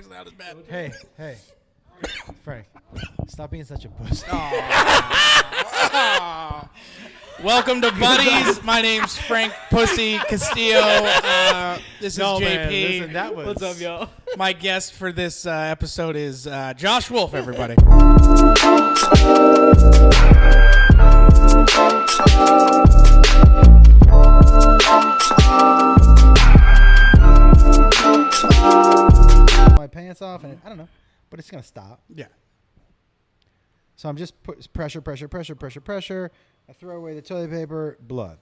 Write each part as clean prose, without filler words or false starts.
not as bad. Hey, Frank, stop being such a pussy. Welcome to Buddies. My name's Frank Pussy Castillo. This is JP. Man, listen, that was... What's up, y'all? My guest for this episode is Josh Wolf, everybody. My pants off, and I don't know, but it's gonna stop. Yeah. So I'm just pressure. I throw away the toilet paper, blood.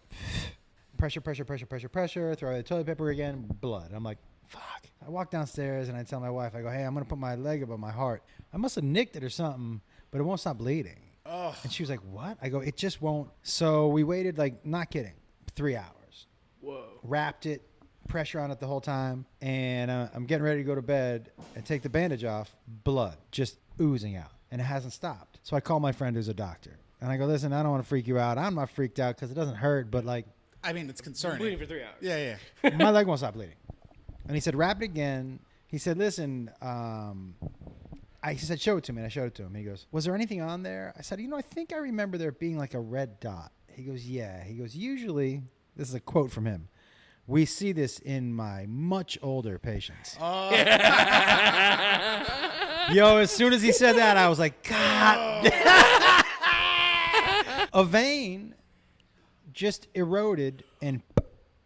Pressure. Throw away the toilet paper again, blood. I'm like, fuck. I walk downstairs and I tell my wife, I go, hey, I'm gonna put my leg above my heart. I must have nicked it or something, but it won't stop bleeding. Oh. And she was like, what? I go, it just won't. So we waited, like, not kidding, 3 hours. Whoa. Wrapped it, pressure on it the whole time, and I'm getting ready to go to bed and take the bandage off. Blood just oozing out, and it hasn't stopped. So I call my friend who's a doctor, and I go, listen, I don't want to freak you out. I'm not freaked out because it doesn't hurt, but like, I mean, it's concerning. Bleeding for 3 hours. Yeah. my leg won't stop bleeding. And he said, wrap it again. He said, listen, he said, show it to me. And I showed it to him. He goes, was there anything on there? I said, I think I remember there being like a red dot. He goes, yeah. He goes, usually, this is a quote from him, we see this in my much older patients. Oh. Yo, as soon as he said that, I was like, God. A vein just eroded and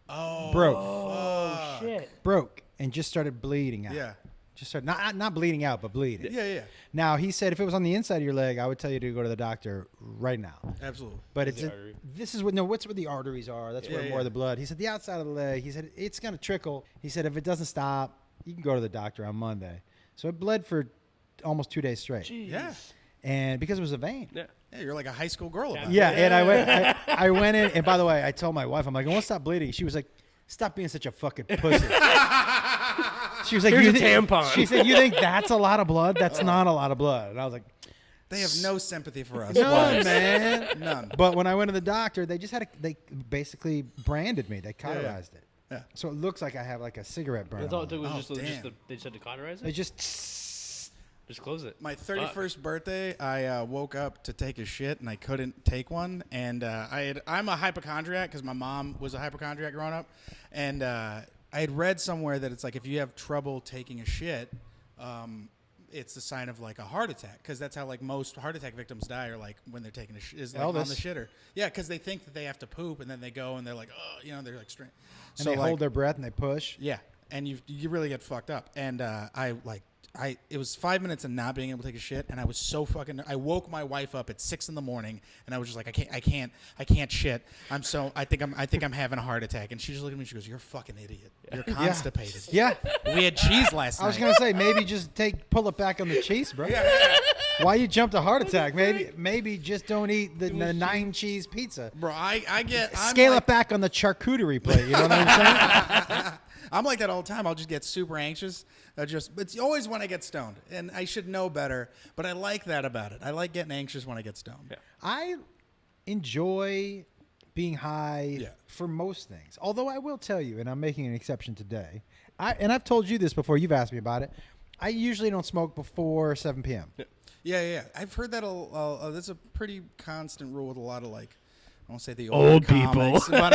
broke. Oh, shit. Broke and just started bleeding out. Yeah. Just started, not bleeding out, but bleeding. Yeah. Now, he said if it was on the inside of your leg, I would tell you to go to the doctor right now. Absolutely. But artery. this is what's where the arteries are. That's where more of the blood. He said the outside of the leg. He said it's going to trickle. He said if it doesn't stop, you can go to the doctor on Monday. So it bled for almost 2 days straight. Jeez. Yeah. And because it was a vein. Yeah. Yeah, you're like a high school girl about it. Yeah, and I went in, and by the way, I told my wife, I'm like, I won't stop bleeding. She was like, stop being such a fucking pussy. She was like, Here's you a tampon. She said, you think that's a lot of blood? That's not a lot of blood. And I was like, They have no sympathy for us. none, man. None. But when I went to the doctor, they just they basically branded me. They cauterized it. Yeah. So it looks like I have like a cigarette burn. That's all it took was Oh, just damn. they just had to cauterize They it? just close it. My 31st birthday, I woke up to take a shit, and I couldn't take one. And I'm a hypochondriac because my mom was a hypochondriac growing up. And I had read somewhere that it's like if you have trouble taking a shit, it's a sign of like a heart attack because that's how like most heart attack victims die or like when they're taking a shit is like on the shitter. Yeah, because they think that they have to poop, and then they go and they're like, oh, they're like straight. and they hold their breath and they push. Yeah, and you really get fucked up. And it was 5 minutes of not being able to take a shit, and I was so fucking. I woke my wife up at 6 a.m, and I was just like, I can't shit. I think I'm having a heart attack. And she just looked at me. She goes, "You're a fucking idiot. You're constipated." Yeah. We had cheese last night. I was gonna say maybe just pull it back on the cheese, bro. Yeah. Why you jumped a heart attack? Maybe just don't eat the 9 cheese pizza. Bro, I'm Scale like, it back on the charcuterie plate. You know what I'm saying? I'm like that all the time. I'll just get super anxious. It's always when I get stoned, and I should know better. But I like that about it. I like getting anxious when I get stoned. Yeah. I enjoy being high for most things. Although I will tell you, and I'm making an exception today. I've told you this before. You've asked me about it. I usually don't smoke before 7 p.m. Yeah. I've heard that. That's a pretty constant rule with a lot of like. I won't say the old comics, people, but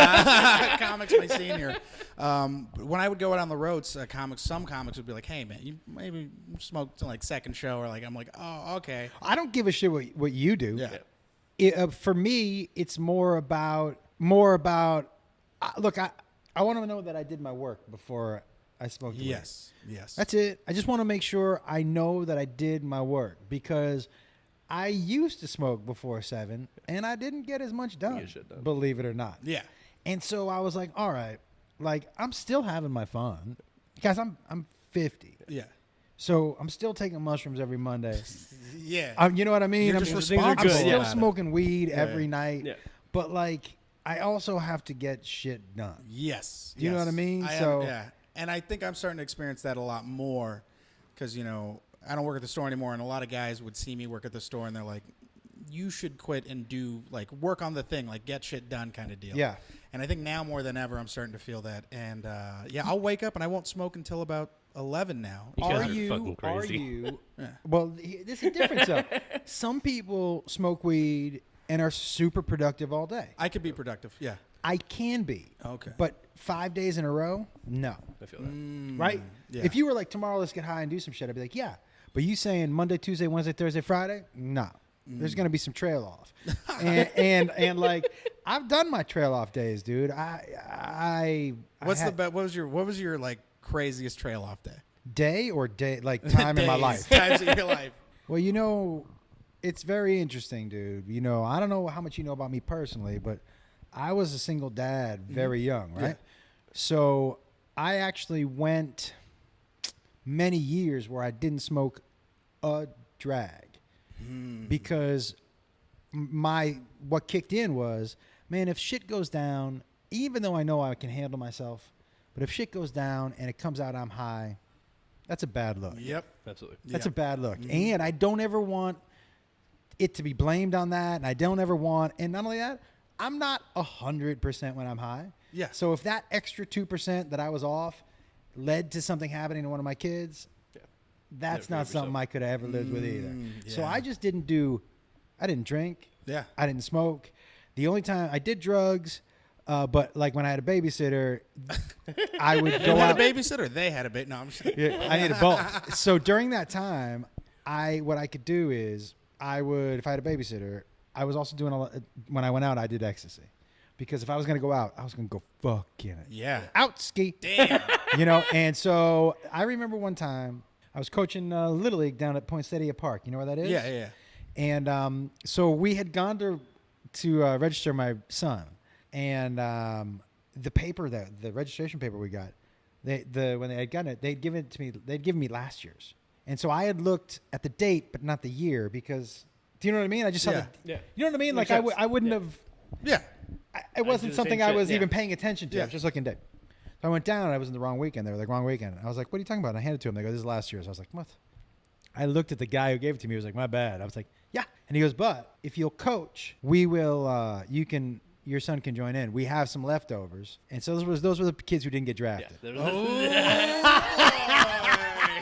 comics my senior. When I would go out on the roads, some comics would be like, "Hey, man, you maybe smoke to like second show," or like I'm like, "Oh, okay." I don't give a shit what you do. Yeah. For me, it's more about. Look, I want to know that I did my work before I smoked. Yes. That's it. I just want to make sure I know that I did my work because I used to smoke before 7, and I didn't get as much done, believe it or not. Yeah. And so I was like, all right, like I'm still having my fun because I'm 50. Yeah. So I'm still taking mushrooms every Monday. Yeah. You know what I mean? You're I'm just I'm responsible still about it. smoking weed every night. Yeah. But like I also have to get shit done. Yes. Do you know what I mean? Yeah. And I think I'm starting to experience that a lot more because, I don't work at the store anymore, and a lot of guys would see me work at the store, and they're like, you should quit and do, like, work on the thing, like, get shit done kind of deal. Yeah. And I think now more than ever, I'm starting to feel that. And, I'll wake up, and I won't smoke until about 11 now. You guys Are are you? fucking Are crazy. you? Yeah. Well, this is different. So, some people smoke weed and are super productive all day. I could be productive. Yeah. I can be. Okay. But 5 days in a row, no. I feel that. Right? yeah. If you were like, tomorrow let's get high and do some shit, I'd be like, yeah. But you saying Monday, Tuesday, Wednesday, Thursday, Friday? No. There's gonna be some trail off, and like I've done my trail off days, dude. What was your like craziest trail off day? Day like time in my Days, life? Times in your life. Well, you know, it's very interesting, dude. You know, I don't know how much you know about me personally, but I was a single dad very young, right? Yeah. So I actually went many years where I didn't smoke a drag because what kicked in was, man, if shit goes down, even though I know I can handle myself, but if shit goes down and it comes out I'm high, that's a bad look. Yep. Absolutely. That's a bad look. And I don't ever want it to be blamed on that. And I don't ever want, and not only that, I'm not 100% when I'm high. Yeah. So if that extra 2% that I was off led to something happening to one of my kids, that's Never not forgive something yourself. I could have ever lived with either. So yeah. I just I didn't drink. Yeah. I didn't smoke. The only time I did drugs, but like when I had a babysitter, I would You go had out. a babysitter. They had a baby. No, I'm just kidding. Yeah, I needed both. So during that time, what I could do is if I had a babysitter, I was also doing when I went out, I did ecstasy. Because if I was going to go out, I was going to go fucking it. Yeah. Out ski. Damn. You know, and so I remember one time I was coaching Little League down at Poinsettia Park. You know where that is? Yeah, yeah. And so we had gone to register my son. And the paper, the registration paper we got, when they had gotten it, they'd given it to me. They'd given me last year's. And so I had looked at the date, but not the year because, do you know what I mean? I just saw Yeah. Yeah. you know what I mean? Makes like sense. I wouldn't Yeah. have. Yeah. It wasn't the something same I shit, was yeah. even paying attention to. I Yeah. was just looking at. So I went down and I was in the wrong weekend. They were like, wrong weekend. I was like, what are you talking about? And I handed it to him. They go, this is last year's. I was like, what? I looked at the guy who gave it to me. He was like, my bad. I was like, yeah. And he goes, but if you'll coach, we will, your son can join in. We have some leftovers. And so those were the kids who didn't get Yeah. drafted.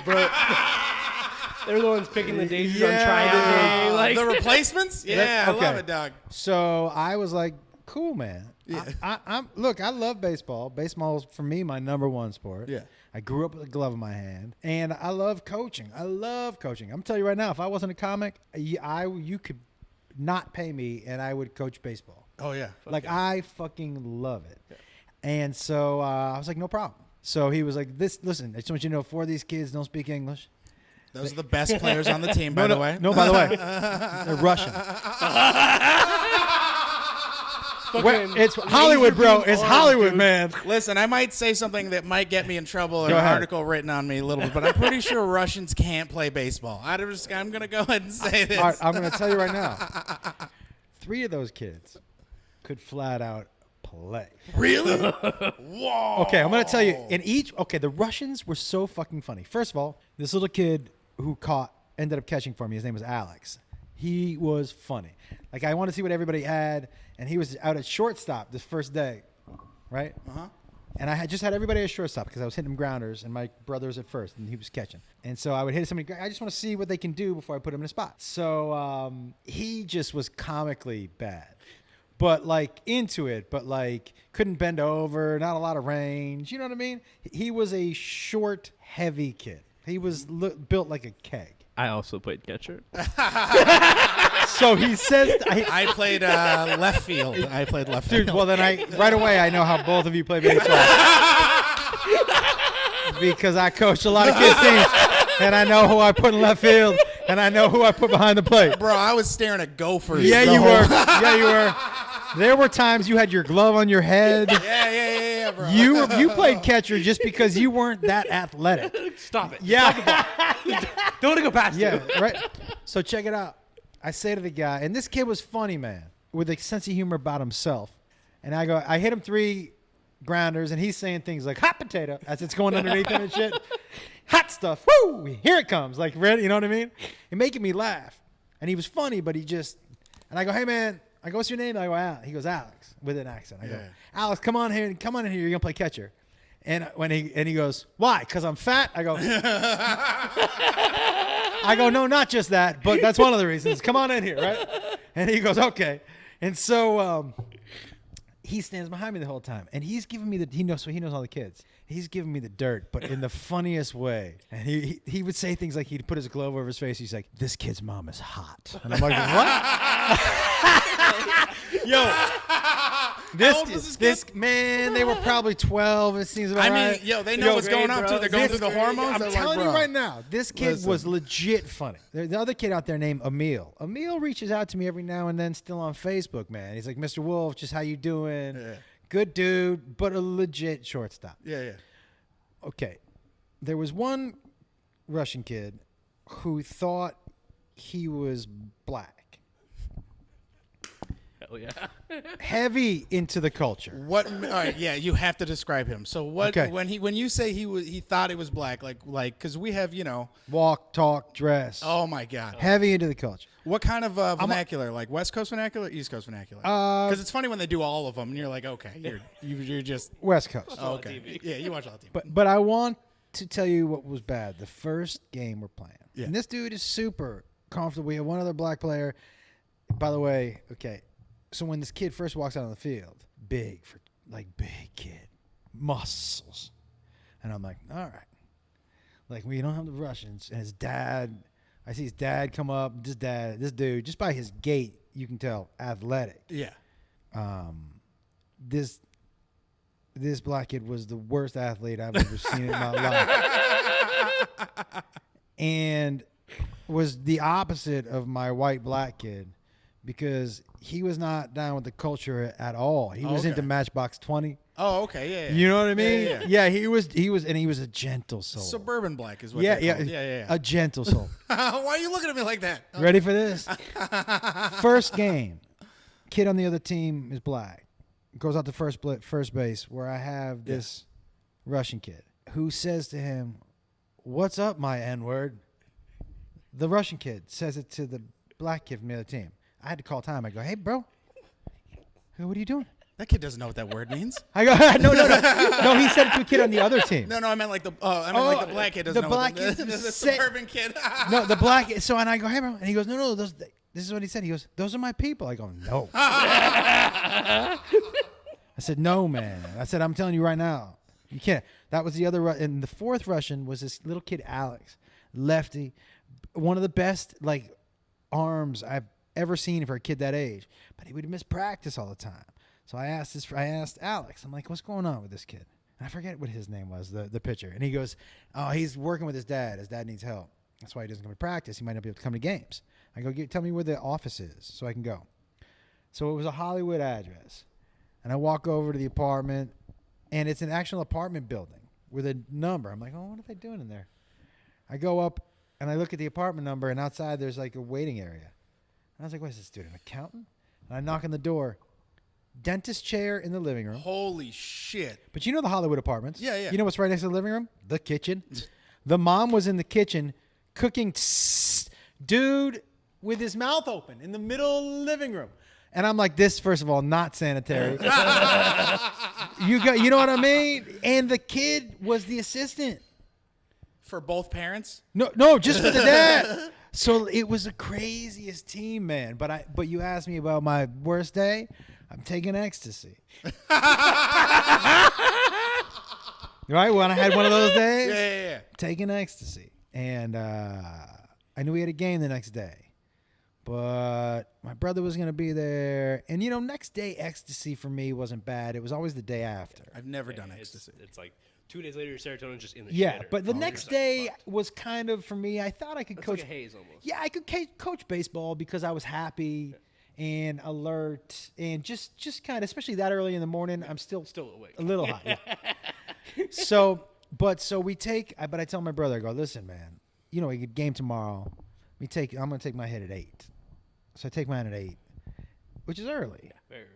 Bro, they're the ones picking the daisies on Yeah. tryout day. Like, The replacements? Yeah, Okay. I love it, dog. So I was like, cool, man. Yeah. Look, I love baseball. Baseball is, for me, my number one sport. Yeah. I grew up with a glove in my hand, and I love coaching. I'm telling you right now, if I wasn't a comic, you could not pay me, and I would coach baseball. Oh, yeah. I fucking love it. Yeah. And so I was like, no problem. So he was like, listen, I just want you to know 4 of these kids don't speak English. Those are the best players on the team, by the way. No, by the way, they're Russian. It's Hollywood, bro. It's Hollywood, man. Listen, I might say something that might get me in trouble or Go an ahead. article written on me a little bit, but I'm pretty sure Russians can't play baseball. I'm going to go ahead and say this. All right, I'm going to tell you right now. 3 of those kids could flat out play. Really? Whoa. Okay, I'm going to tell you. The Russians were so fucking funny. First of all, this little kid who ended up catching for me, his name was Alex. He was funny. Like, I wanted to see what everybody had, and he was out at shortstop this first day, right? Uh-huh. And I just had everybody at shortstop because I was hitting him grounders, and my brother was at first, and he was catching. And so I would hit somebody. I just want to see what they can do before I put him in a spot. So he just was comically bad, but like into it, but like couldn't bend over, not a lot of range. You know what I mean? He was a short, heavy kid. He was built like a keg. I also played catcher. So he says, I played left field. dude, well then right away I know how both of you play baseball. Because I coached a lot of kids teams, and I know who I put in left field, and I know who I put behind the plate. Bro, I was staring at gophers. Yeah, the you whole- were. Yeah, you were. There were times you had your glove on your head. Yeah, bro. You played catcher just because you weren't that athletic. Stop it. Yeah. Don't want to go past Yeah, you. right. So check it out. I say to the guy, and this kid was funny, man, with a sense of humor about himself. And I hit him 3 grounders, and he's saying things like hot potato as it's going underneath him and shit. Hot stuff. Woo! Here it comes. Like, ready? You know what I mean? It making me laugh. And he was funny, but and I go, hey, man. I go, what's your name? I go, Al. He goes, Alex, with an accent. I go, Yeah. Alex, come on in here. You're going to play catcher. And when he goes, why? Because I'm fat? I go, no, not just that, but that's one of the reasons. Come on in here, right? And he goes, okay. And so he stands behind me the whole time, and he's giving me he knows all the kids. He's giving me the dirt, but in the funniest way. And he would say things like he'd put his glove over his face. He's like, this kid's mom is hot. And I'm like, what? Yo. This man, they were probably 12. It seems about right. They know what's going on too. They're going through the hormones. I'm telling you right now, this kid was legit funny. There's the other kid out there named Emil. Emil reaches out to me every now and then, still on Facebook, man. He's like, Mr. Wolf, just how you doing? Yeah. Good dude, but a legit shortstop. Yeah. Okay, there was one Russian kid who thought he was black. Hell yeah. Heavy into the culture. What? All right, yeah, you have to describe him. So what? Okay. When you say he thought it was black, like because we have walk, talk, dress. Oh my God. Heavy into the culture. What kind of vernacular? Like West Coast vernacular, East Coast vernacular? Because it's funny when they do all of them, and you're like, okay, you're just West Coast. Oh, okay. Yeah, you watch all the TV. But I want to tell you what was bad. The first game we're playing, and this dude is super comfortable. We have one other black player. By the way, okay. So when this kid first walks out on the field, big kid, muscles, and I'm like, all right, like we don't have the Russians. And his dad, I see his dad come up. This dude, just by his gait, you can tell athletic. Yeah. This black kid was the worst athlete I've ever seen in my life, and was the opposite of my white black kid. Because he was not down with the culture at all. He was into Matchbox 20. Oh, okay, yeah. You know what I mean? Yeah. He was, and he was a gentle soul. Suburban black is what they're called. Yeah. A gentle soul. Why are you looking at me like that? Ready for this? First game, kid on the other team is black. Goes out to first base, where I have this Russian kid who says to him, "What's up, my N-word?" The Russian kid says it to the black kid from the other team. I had to call time. I go, hey, bro, what are you doing? That kid doesn't know what that word means. I go, no. No, he said it to a kid on the other team. No, I meant like the black kid doesn't know. The suburban kid. No, the black. So and I go, hey, bro, and he goes, no. This is what he said. He goes, those are my people. I go, no. I said, no, man. I said, I'm telling you right now, you can't. That was the other. And the fourth Russian was this little kid, Alex, lefty, one of the best arms I've ever seen for a kid that age, but he would miss practice all the time. So I asked Alex, I'm like, what's going on with this kid? And I forget what his name was, the pitcher. And he goes, oh, he's working with his dad. His dad needs help. That's why he doesn't come to practice. He might not be able to come to games. I go, tell me where the office is so I can go. So it was a Hollywood address. And I walk over to the apartment, and it's an actual apartment building with a number. I'm like, oh, what are they doing in there? I go up, and I look at the apartment number, and outside there's a waiting area. And I was like, what is this dude, an accountant? And I knock on the door. Dentist chair in the living room. Holy shit. But you know the Hollywood apartments. Yeah. You know what's right next to the living room? The kitchen. The mom was in the kitchen cooking. Dude with his mouth open in the middle living room. And I'm like, this, first of all, not sanitary. You know what I mean? And the kid was the assistant. For both parents? No, just for the dad. So it was the craziest team, man. But you asked me about my worst day. I'm taking ecstasy. Right? When I had one of those days? Yeah. Taking ecstasy. And I knew we had a game the next day. But my brother was going to be there. And, next day ecstasy for me wasn't bad. It was always the day after. I've never done ecstasy. It's like 2 days later, your serotonin's just in the Yeah, shitter. but the next day was kind of, for me, I thought I could It's coach. like a haze almost. Yeah, I could coach baseball because I was happy and alert and just kind of, especially that early in the morning, I'm still awake. A little high. Yeah. So we take, but I tell my brother, I go, listen, man, we get game tomorrow. I'm going to take my hit at 8. So I take mine at 8, which is early. Yeah, very early.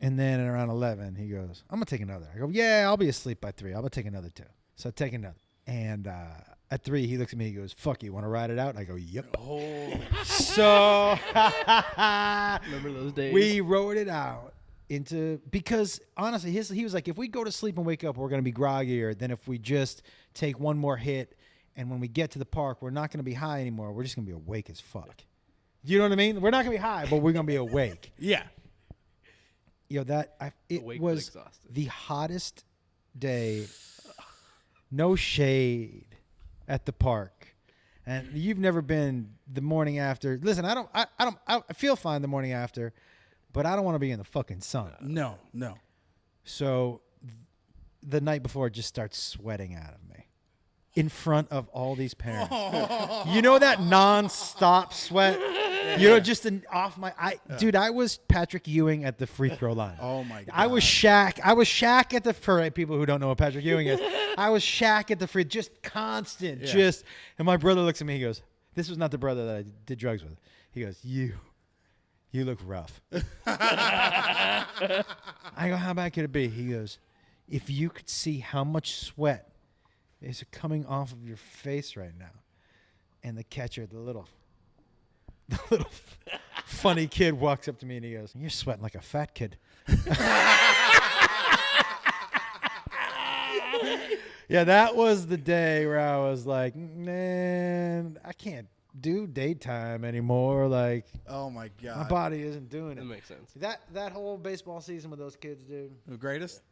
And then at around 11, he goes, I'm going to take another. I go, yeah, I'll be asleep by 3. I'm going to take another 2. So I take another. And at 3, he looks at me. He goes, fuck, you want to ride it out? I go, yep. Oh. So Remember those days? we rode it out. into because honestly, he was like, if we go to sleep and wake up, we're going to be groggier than if we just take one more hit, and when we get to the park, we're not going to be high anymore. We're just going to be awake as fuck. You know what I mean? We're not going to be high, but we're going to be awake. Yeah. It Awake but was exhausted. the hottest day. No shade at the park. And you've never been the morning after. Listen, I feel fine the morning after, but I don't want to be in the fucking sun. No. So the night before, it just starts sweating out of me in front of all these parents. You know that non-stop sweat? You know, just off my... Dude, I was Patrick Ewing at the free throw line. Oh, my God. I was Shaq at the... For people who don't know what Patrick Ewing is, I was Shaq at the free... Just constant. Yeah. And my brother looks at me, he goes, this was not the brother that I did drugs with. He goes, you look rough. I go, how bad could it be? He goes, if you could see how much sweat is coming off of your face right now. And the catcher, the little funny kid walks up to me and he goes, you're sweating like a fat kid. Yeah, that was the day where I was like, man, I can't do daytime anymore. Like, Oh, my God. my body isn't doing That it. makes sense. That whole baseball season with those kids, dude. The greatest?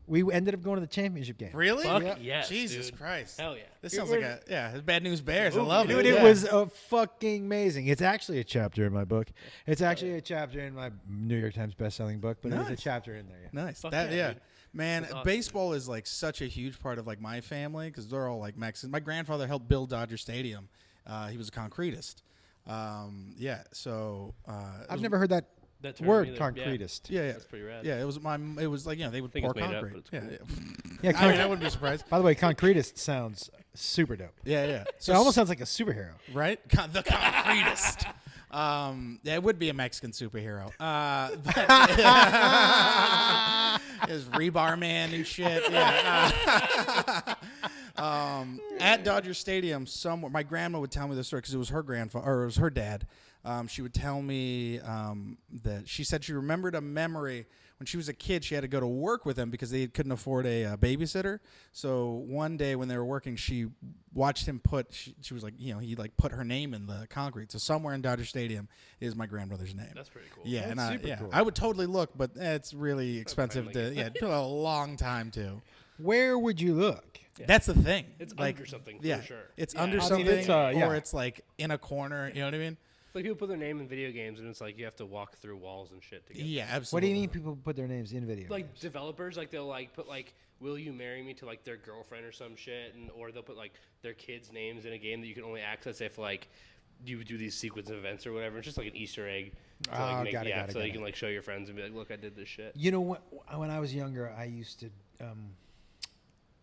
We ended up going to the championship game. Really? Fuck Yeah. yes, Jesus dude. Christ. Hell yeah. This sounds like it's Bad News Bears. I love Dude, it. it Yeah. was fucking amazing. It's actually a chapter in my book. It's actually a chapter in my New York Times best-selling book, but there's a Nice. chapter in there. Yeah. Nice. Fuck That yeah, yeah. dude. Man, That's awesome. baseball is like such a huge part of like my family because they're all like Mexicans. My grandfather helped build Dodger Stadium. He was a concretist. So I've never heard that That term word, either. concretist. Yeah, That's pretty rad. Yeah, it was like they would think pour it's made up, concrete. but it's Yeah, Yeah, I mean, I wouldn't be surprised. By the way, concretist sounds super dope. Yeah. So it almost sounds like a superhero. right? The concretist. Yeah, it would be a Mexican superhero. His rebar man and shit. Yeah. At Dodger Stadium, somewhere, my grandma would tell me this story because it was her grandfather or it was her dad. She would tell me that she said she remembered a memory when she was a kid. She had to go to work with him because they couldn't afford a babysitter. So one day when they were working, she watched him she was like, he like put her name in the concrete. So somewhere in Dodger Stadium is my grandmother's name. That's pretty cool. Yeah, That's and super cool. I would totally look, but it's really expensive friendly. it took a long time to. Where would you look? Yeah. That's the thing. It's like, under something yeah, for sure. It's Yeah. under I mean, something, it's, yeah. or it's like in a corner. You know what I mean? It's like people put their name in video games, and it's like you have to walk through walls and shit to get. Yeah, What absolutely. do you mean people put their names in video? Like games? developers, like they'll like put like "Will you marry me" to like their girlfriend or some shit, or they'll put like their kids' names in a game that you can only access if like you do these sequence of events or whatever. It's just like an Easter egg. To, Oh, like, got it, so got you it. can like show your friends and be like, "Look, I did this shit." You know what? When I was younger, I used to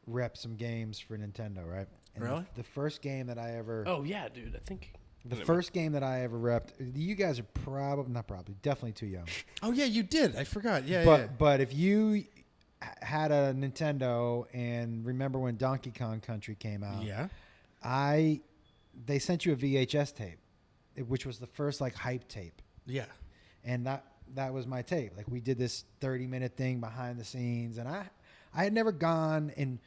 rep some games for Nintendo, right? And Really? The first game that I ever, Oh yeah, dude. I think the first game that I ever repped. You guys are definitely too young. Oh yeah, you did. I forgot. Yeah, But if you had a Nintendo and remember when Donkey Kong Country came out, yeah. they sent you a VHS tape, which was the first like hype tape, Yeah. and that was my tape. Like we did this 30-minute thing behind the scenes, and I had never gone and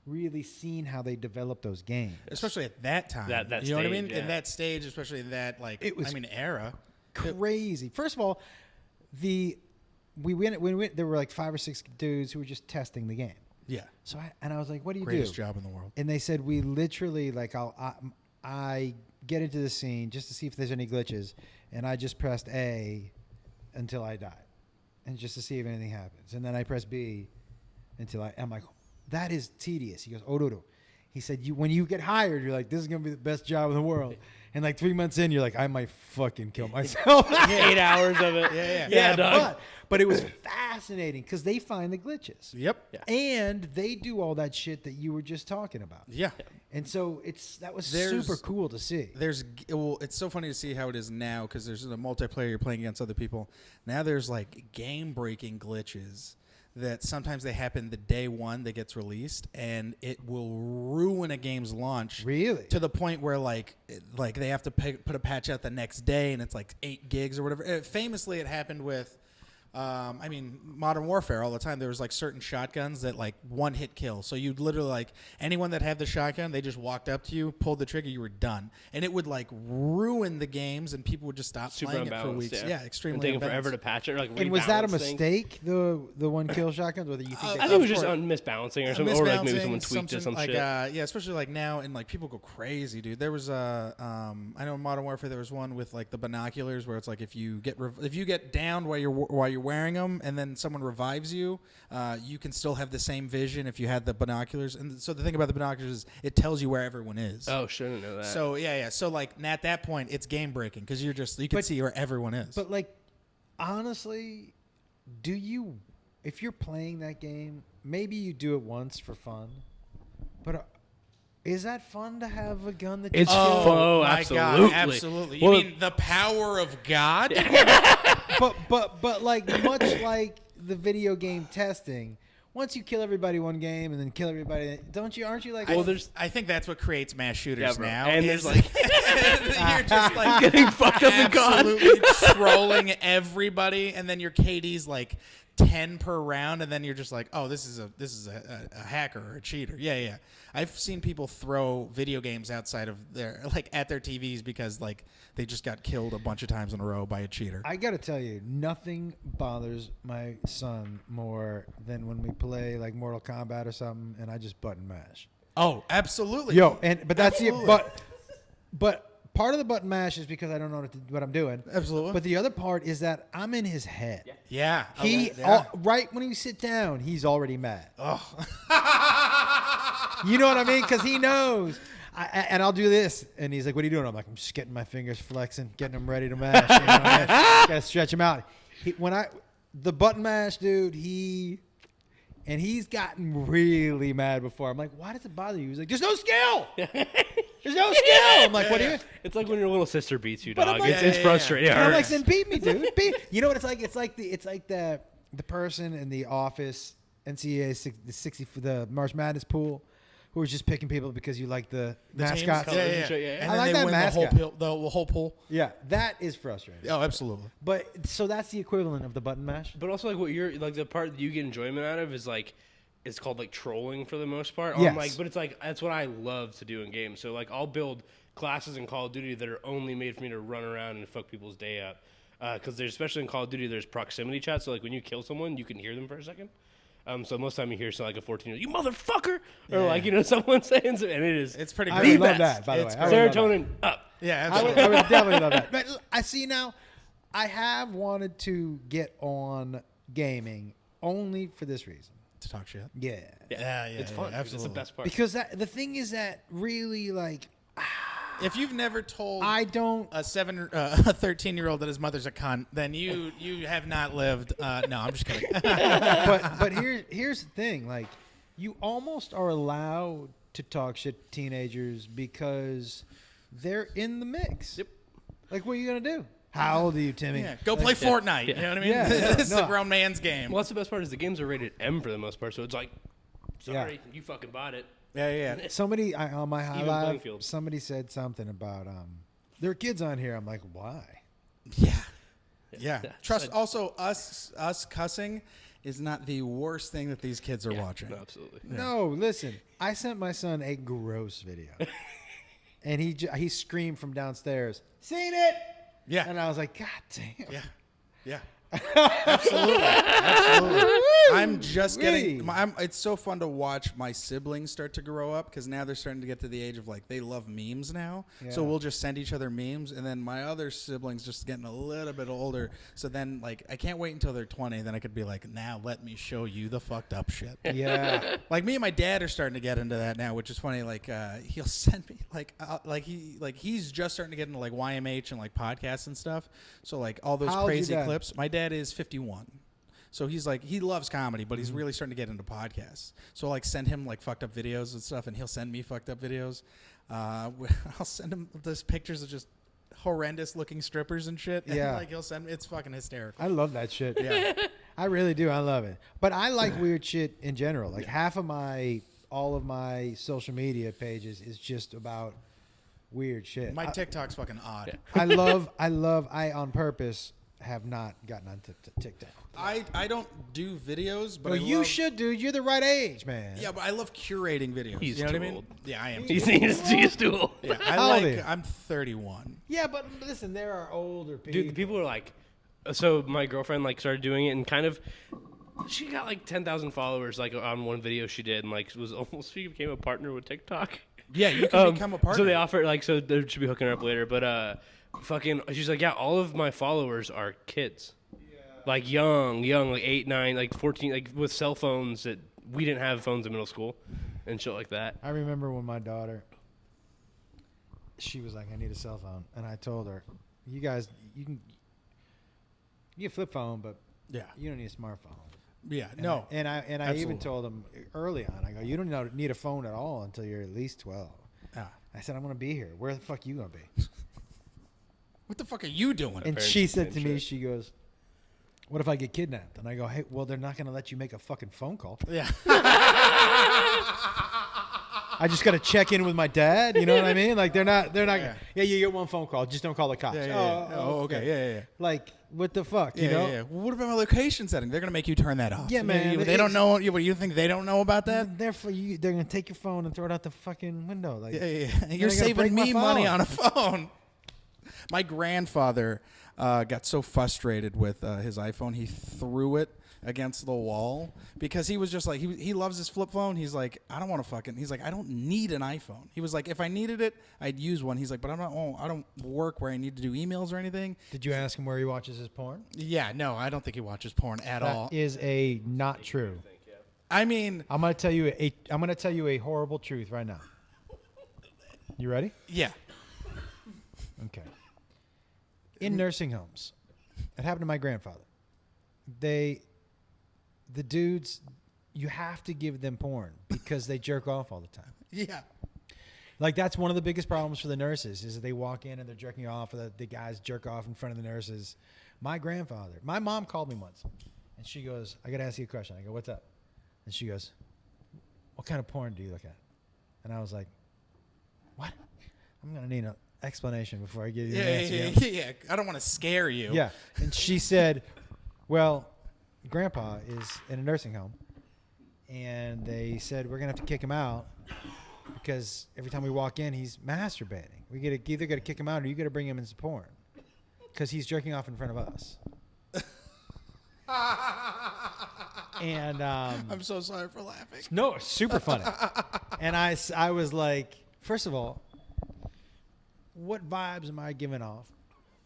really seen how they developed those games. Especially at that time. That you know what I stage, mean? yeah. In that stage, especially in that era. Crazy. First of all, we went. There were like 5 or 6 dudes who were just testing the game. Yeah. So I was like, "What do you Greatest do?" job in the world. And they said we literally like I get into the scene just to see if there's any glitches, and I just pressed A until I died, and just to see if anything happens, and then I press B until I'm like, that is tedious. He goes, "Oh no." He said, when you get hired, you're like, this is gonna be the best job in the world, and like 3 months in, you're like, I might fucking kill myself. 8 hours of it. Yeah, dog. but it was fascinating because they find the glitches. Yep. Yeah. And they do all that shit that you were just talking about. Yeah. And so that was There's- super cool to see. It's so funny to see how it is now because there's a multiplayer, you're playing against other people. Now there's like game breaking glitches that sometimes they happen the day one that gets released, and it will ruin a game's launch. Really? To the point where like they have to put a patch out the next day, and it's like 8 gigs or whatever. Famously, it happened with I mean, Modern Warfare all the time. There was like certain shotguns that like one hit kill. So you'd literally like anyone that had the shotgun, they just walked up to you, pulled the trigger, you were done, and it would like ruin the games, and people would just stop Super playing it for unbalanced, weeks. yeah. Yeah, extremely. And taking unbalanced. forever to patch it. Or, like, And was that a rebalance things. mistake? The one kill shotguns? Whether you think I they think it was just course. misbalancing or something, or like maybe someone Misbalancing, tweaked it or some like, shit. yeah, especially like now, and like people go crazy, dude. There was I know in Modern Warfare there was one with like the binoculars where it's like if you get downed while you're wearing them, and then someone revives you, you can still have the same vision if you had the binoculars. And so the thing about the binoculars is it tells you where everyone is. Oh, shit, I didn't know that. So yeah. So like at that point, it's game breaking because you can see where everyone is. But like, honestly, if you're playing that game, maybe you do it once for fun, but is that fun to have a gun that? It's oh fun. my Absolutely. God, absolutely. You Well, mean the power of God? but like much like the video game testing. Once you kill everybody one game and then kill everybody, aren't you like? Well, I think that's what creates mass shooters bro. now. And is there's like you're just like getting fucked up in God. absolutely trolling everybody, and then your KD's like 10 per round, and then you're just like, oh, this is a hacker or a cheater. Yeah. I've seen people throw video games outside of at their TVs because like they just got killed a bunch of times in a row by a cheater. I gotta tell you, nothing bothers my son more than when we play like Mortal Kombat or something, and I just button mash. Oh, absolutely. But that's Absolutely. but part of the button mash is because I don't know what I'm doing. Absolutely. But the other part is that I'm in his head. Yeah. Right when you sit down, he's already mad. Oh. You know what I mean? Because he knows. And I'll do this, and he's like, "What are you doing?" I'm like, "I'm just getting my fingers flexing, getting them ready to mash. You know, I gotta stretch them out." The button mash, dude, he's gotten really mad before. I'm like, "Why does it bother you?" He's like, "There's no skill. There's no skill." I'm like, "What are you?" It's like when your little sister beats you, But I'm dog. like- It's frustrating. It And I'm like, hurts. "Then beat me, dude. You know what it's like? It's like the person in the office NCAA the March Madness pool who was just picking people because you like the mascots. teams? Yeah. Yeah. And I then like they that win mascot. the whole pool. Yeah, that is frustrating. Oh, absolutely. But so that's the equivalent of the button mash. But also, like, what you're like, the part that you get enjoyment out of is like, it's called like trolling for the most part. Yes. I'm like, but it's like that's what I love to do in games. So like, I'll build classes in Call of Duty that are only made for me to run around and fuck people's day up. Because there's, especially in Call of Duty, there's proximity chat. So like, when you kill someone, you can hear them for a second. So most of the time you hear something like a 14-year-old, "You motherfucker," or like, you know, someone saying something, and It's pretty I great. would love best. that, by the way. It's I would love that. serotonin up. Yeah, I absolutely. would definitely love that. But I see now, I have wanted to get on gaming only for this reason. To talk shit. Yeah. Yeah, It's fun. It's the absolutely. best part. Because the thing is that really, like, If you've never told I don't. a 13-year-old that his mother's a cunt, then you have not lived. No, I'm just kidding. But here's the thing, like, you almost are allowed to talk shit to teenagers because they're in the mix. Yep. Like, what are you gonna do? How old are you, Timmy? Yeah, go play Fortnite. You know what I mean? Yeah, This is no. a grown man's game. Well, that's the best part is the games are rated M for the most part, so it's like, sorry, Yeah. you fucking bought it. Yeah. Somebody on my high Even playing live, field. somebody said something about there are kids on here. I'm like, why? Yeah. Trust. Also, us cussing is not the worst thing that these kids are watching. No, absolutely. No, listen. I sent my son a gross video, and he screamed from downstairs, "Seen it!" Yeah. And I was like, God damn. Yeah. Absolutely. I'm just getting. It's so fun to watch my siblings start to grow up because now they're starting to get to the age of like they love memes now. So Yeah. we'll just send each other memes, and then my other siblings just getting a little bit older. So then like I can't wait until they're 20. Then I could be like, now let me show you the fucked up shit. Yeah. Like me and my dad are starting to get into that now, which is funny. Like he'll send me he's just starting to get into like YMH and like podcasts and stuff. So like all those How old's your crazy dad? clips. My dad is 51. So he's like, he loves comedy, but he's really starting to get into podcasts. So I'll like send him like fucked up videos and stuff, and he'll send me fucked up videos. I'll send him those pictures of just horrendous looking strippers and shit. And Yeah. like he'll send me, it's fucking hysterical. I love that shit. Yeah. I really do. I love it. But I like weird shit in general. Like all of my social media pages is just about weird shit. My TikTok's fucking odd. I on purpose, have not gotten on TikTok. I don't do videos, but Well, I you love, should, dude. You're the right age, man. Yeah, but I love curating videos. He's you know too what I mean? old. Yeah, I am. He's too old. Yeah, How old are you? I'm 31. Yeah, but listen, there are older people. Dude, the people are like, so my girlfriend like started doing it and kind of, she got like 10,000 followers like on one video she did and like was almost she became a partner with TikTok. Yeah, you can become a partner. So they offer like so they should be hooking her up later, but fucking she's like, yeah, all of my followers are kids. Like young, like 8, 9, like 14, like with cell phones that we didn't have phones in middle school and shit like that. I remember when my daughter, she was like, I need a cell phone. And I told her, you guys, you can get a flip phone, but Yeah. you don't need a smartphone. Yeah, And no. I even absolutely. told him early on, I go, you don't need a phone at all until you're at least 12. Ah. I said, I'm going to be here. Where the fuck you going to be? What the fuck are you doing? And parents she and said to me, shit. she goes, what if I get kidnapped? And I go, hey, well, they're not going to let you make a fucking phone call. Yeah. I just got to check in with my dad. You know what I mean? Like, they're not. Yeah. Yeah, you get one phone call. Just don't call the cops. Yeah. Oh, okay. Yeah. Like, what the fuck? Yeah, You know? yeah. Well, what about my location setting? They're gonna make you turn that off. Yeah, man, They don't know. What you think they don't know about that? Therefore, they're going to take your phone and throw it out the fucking window. Like, Yeah. You're gonna break saving my me money phone. on a phone. My grandfather got so frustrated with his iPhone, he threw it against the wall because he was just like he loves his flip phone. He's like, I don't want to fucking. He's like, I don't need an iPhone. He was like, if I needed it, I'd use one. He's like, but I don't work where I need to do emails or anything. Did you ask him where he watches his porn? Yeah, no, I don't think he watches porn at all. That is a not true. I mean, I'm gonna tell you a horrible truth right now. You ready? yeah, Okay. In nursing homes, it happened to my grandfather. The dudes, you have to give them porn because they jerk off all the time. yeah. Like, that's one of the biggest problems for the nurses is that they walk in and they're jerking off, or the guys jerk off in front of the nurses. My mom called me once, and she goes, I got to ask you a question. I go, what's up? And she goes, what kind of porn do you look at? And I was like, what? I'm going to need an explanation before I give you the answer. you know? Yeah. I don't want to scare you. Yeah. And she said, well, Grandpa is in a nursing home, and they said we're going to have to kick him out because every time we walk in, he's masturbating. We either got to kick him out or you got to bring him in some porn because he's jerking off in front of us. And I'm so sorry for laughing. no, super funny. And I was like, first of all, what vibes am I giving off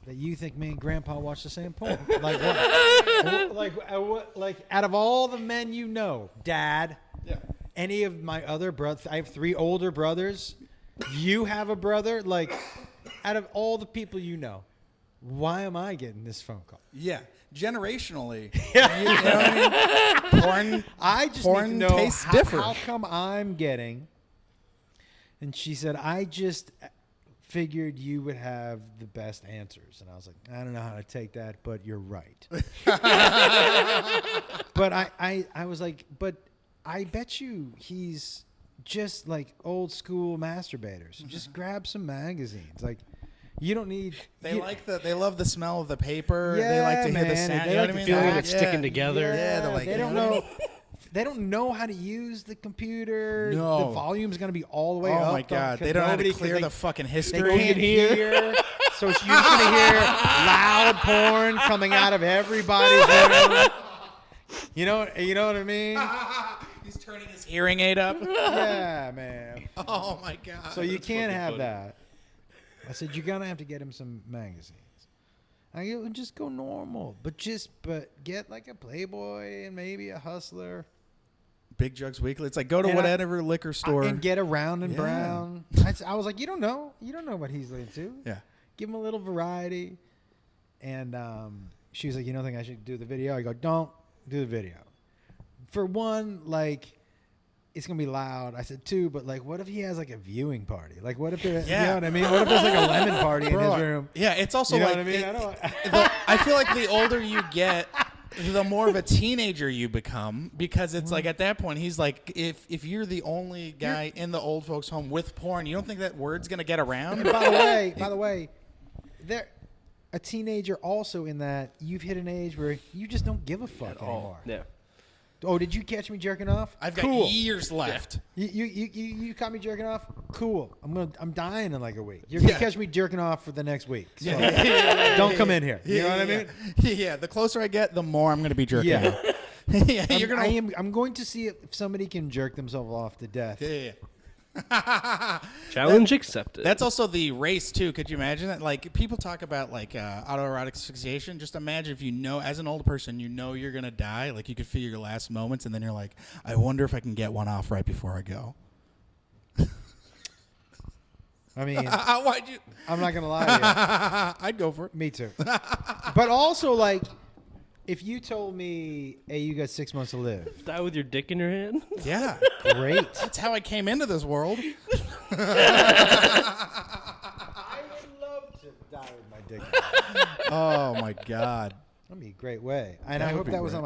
that you think me and Grandpa watch the same porn? Like what? Like out of all the men you know, Dad, Yeah. any of my other brothers, I have 3 older brothers. You have a brother. Like, out of all the people you know, why am I getting this phone call? Yeah. Generationally. You know what I mean? Porn. I just Porn need to know tastes different. how come I'm getting. And she said, I just figured you would have the best answers. And I was like, I don't know how to take that, but you're right. But I was like, but I bet you he's just like old school masturbators. Just grab some magazines. Like, you don't need. They love the smell of the paper. Yeah, they like to hear the man, sound. they You know like what I the mean? feeling of Like, it sticking together. Yeah, they're like, they don't know. They don't know how to use the computer. No. The volume's going to be all the way up. Oh my god, they don't know how to clear the fucking They history. can't hear. So you're just going to hear loud porn coming out of everybody's room. You know what I mean? He's turning his hearing aid up. Yeah, man. Oh my god. So you can't fucking have funny. that. I said, you're going to have to get him some magazines. I go, just go normal. But get like a Playboy and maybe a Hustler. Big Jugs Weekly. It's like go to And whatever liquor store. And get a Round and Yeah. Brown. I was like, you don't know what he's into. Yeah. Give him a little variety. And she was like, you don't think I should do the video? I go, don't do the video. For one, like, it's going to be loud. I said, 2, but like, what if he has like a viewing party? Like, what if there, you know what I mean? What if there's like a lemon party in his room? Yeah, it's also You know like what I mean? I feel like the older you get, the more of a teenager you become, because it's like at that point he's like, if you're the only guy in the old folks home with porn, you don't think that word's gonna get around? By the way, a teenager also in that you've hit an age where you just don't give a fuck At all. anymore. Yeah. Oh, did you catch me jerking off? I've got cool. years left. You caught me jerking off? Cool. I'm dying in like a week. You're gonna catch me jerking off for the next week. So don't come in here. You know what I mean? Yeah. The closer I get, the more I'm gonna be jerking Yeah. off. Yeah. You're gonna. I'm going to see if somebody can jerk themselves off to death. Yeah. Challenge accepted. That's also the race too. Could you imagine that? Like people talk about like autoerotic asphyxiation. Just imagine if you know, as an older person, you know you're gonna die. Like you could feel your last moments, and then you're like, I wonder if I can get one off right before I go. I mean, Why'd you? I'm not gonna lie to you. I'd go for it. Me too. But also, like, if you told me, "Hey, you got 6 months to live," Die with your dick in your hand. Yeah. great. That's how I came into this world. I would love to die with my dick. Oh my God. That'd be a great way. And That I would hope be that was great.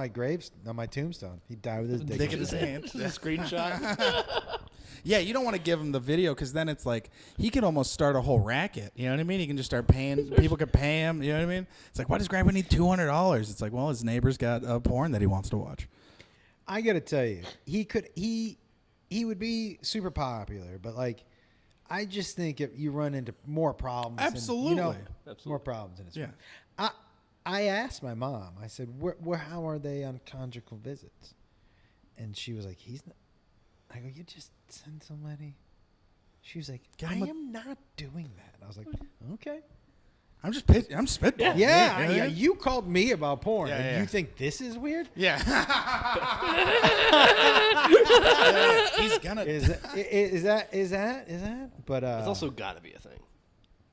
on my on my tombstone. He died with his dick. Dick in his hand. Just a screenshot. Yeah, you don't want to give him the video because then it's like he could almost start a whole racket. You know what I mean? He can just start paying. People could pay him. You know what I mean? It's like, why does Grandpa need $200? It's like, well, his neighbor's got porn that he wants to watch. I gotta tell you, he would be super popular, but like, I just think if you run into more problems, Absolutely. Absolutely. more problems in his Yeah. I asked my mom. I said, how are they on conjugal visits? And she was like, he's not. I go, you just send somebody. She was like, Get I him a- am not doing that. I was like, okay. I'm spitballing. Yeah, you called me about porn, Yeah, and yeah. you think this is weird? Yeah. He's gonna. Is that? But It's also got to be a thing.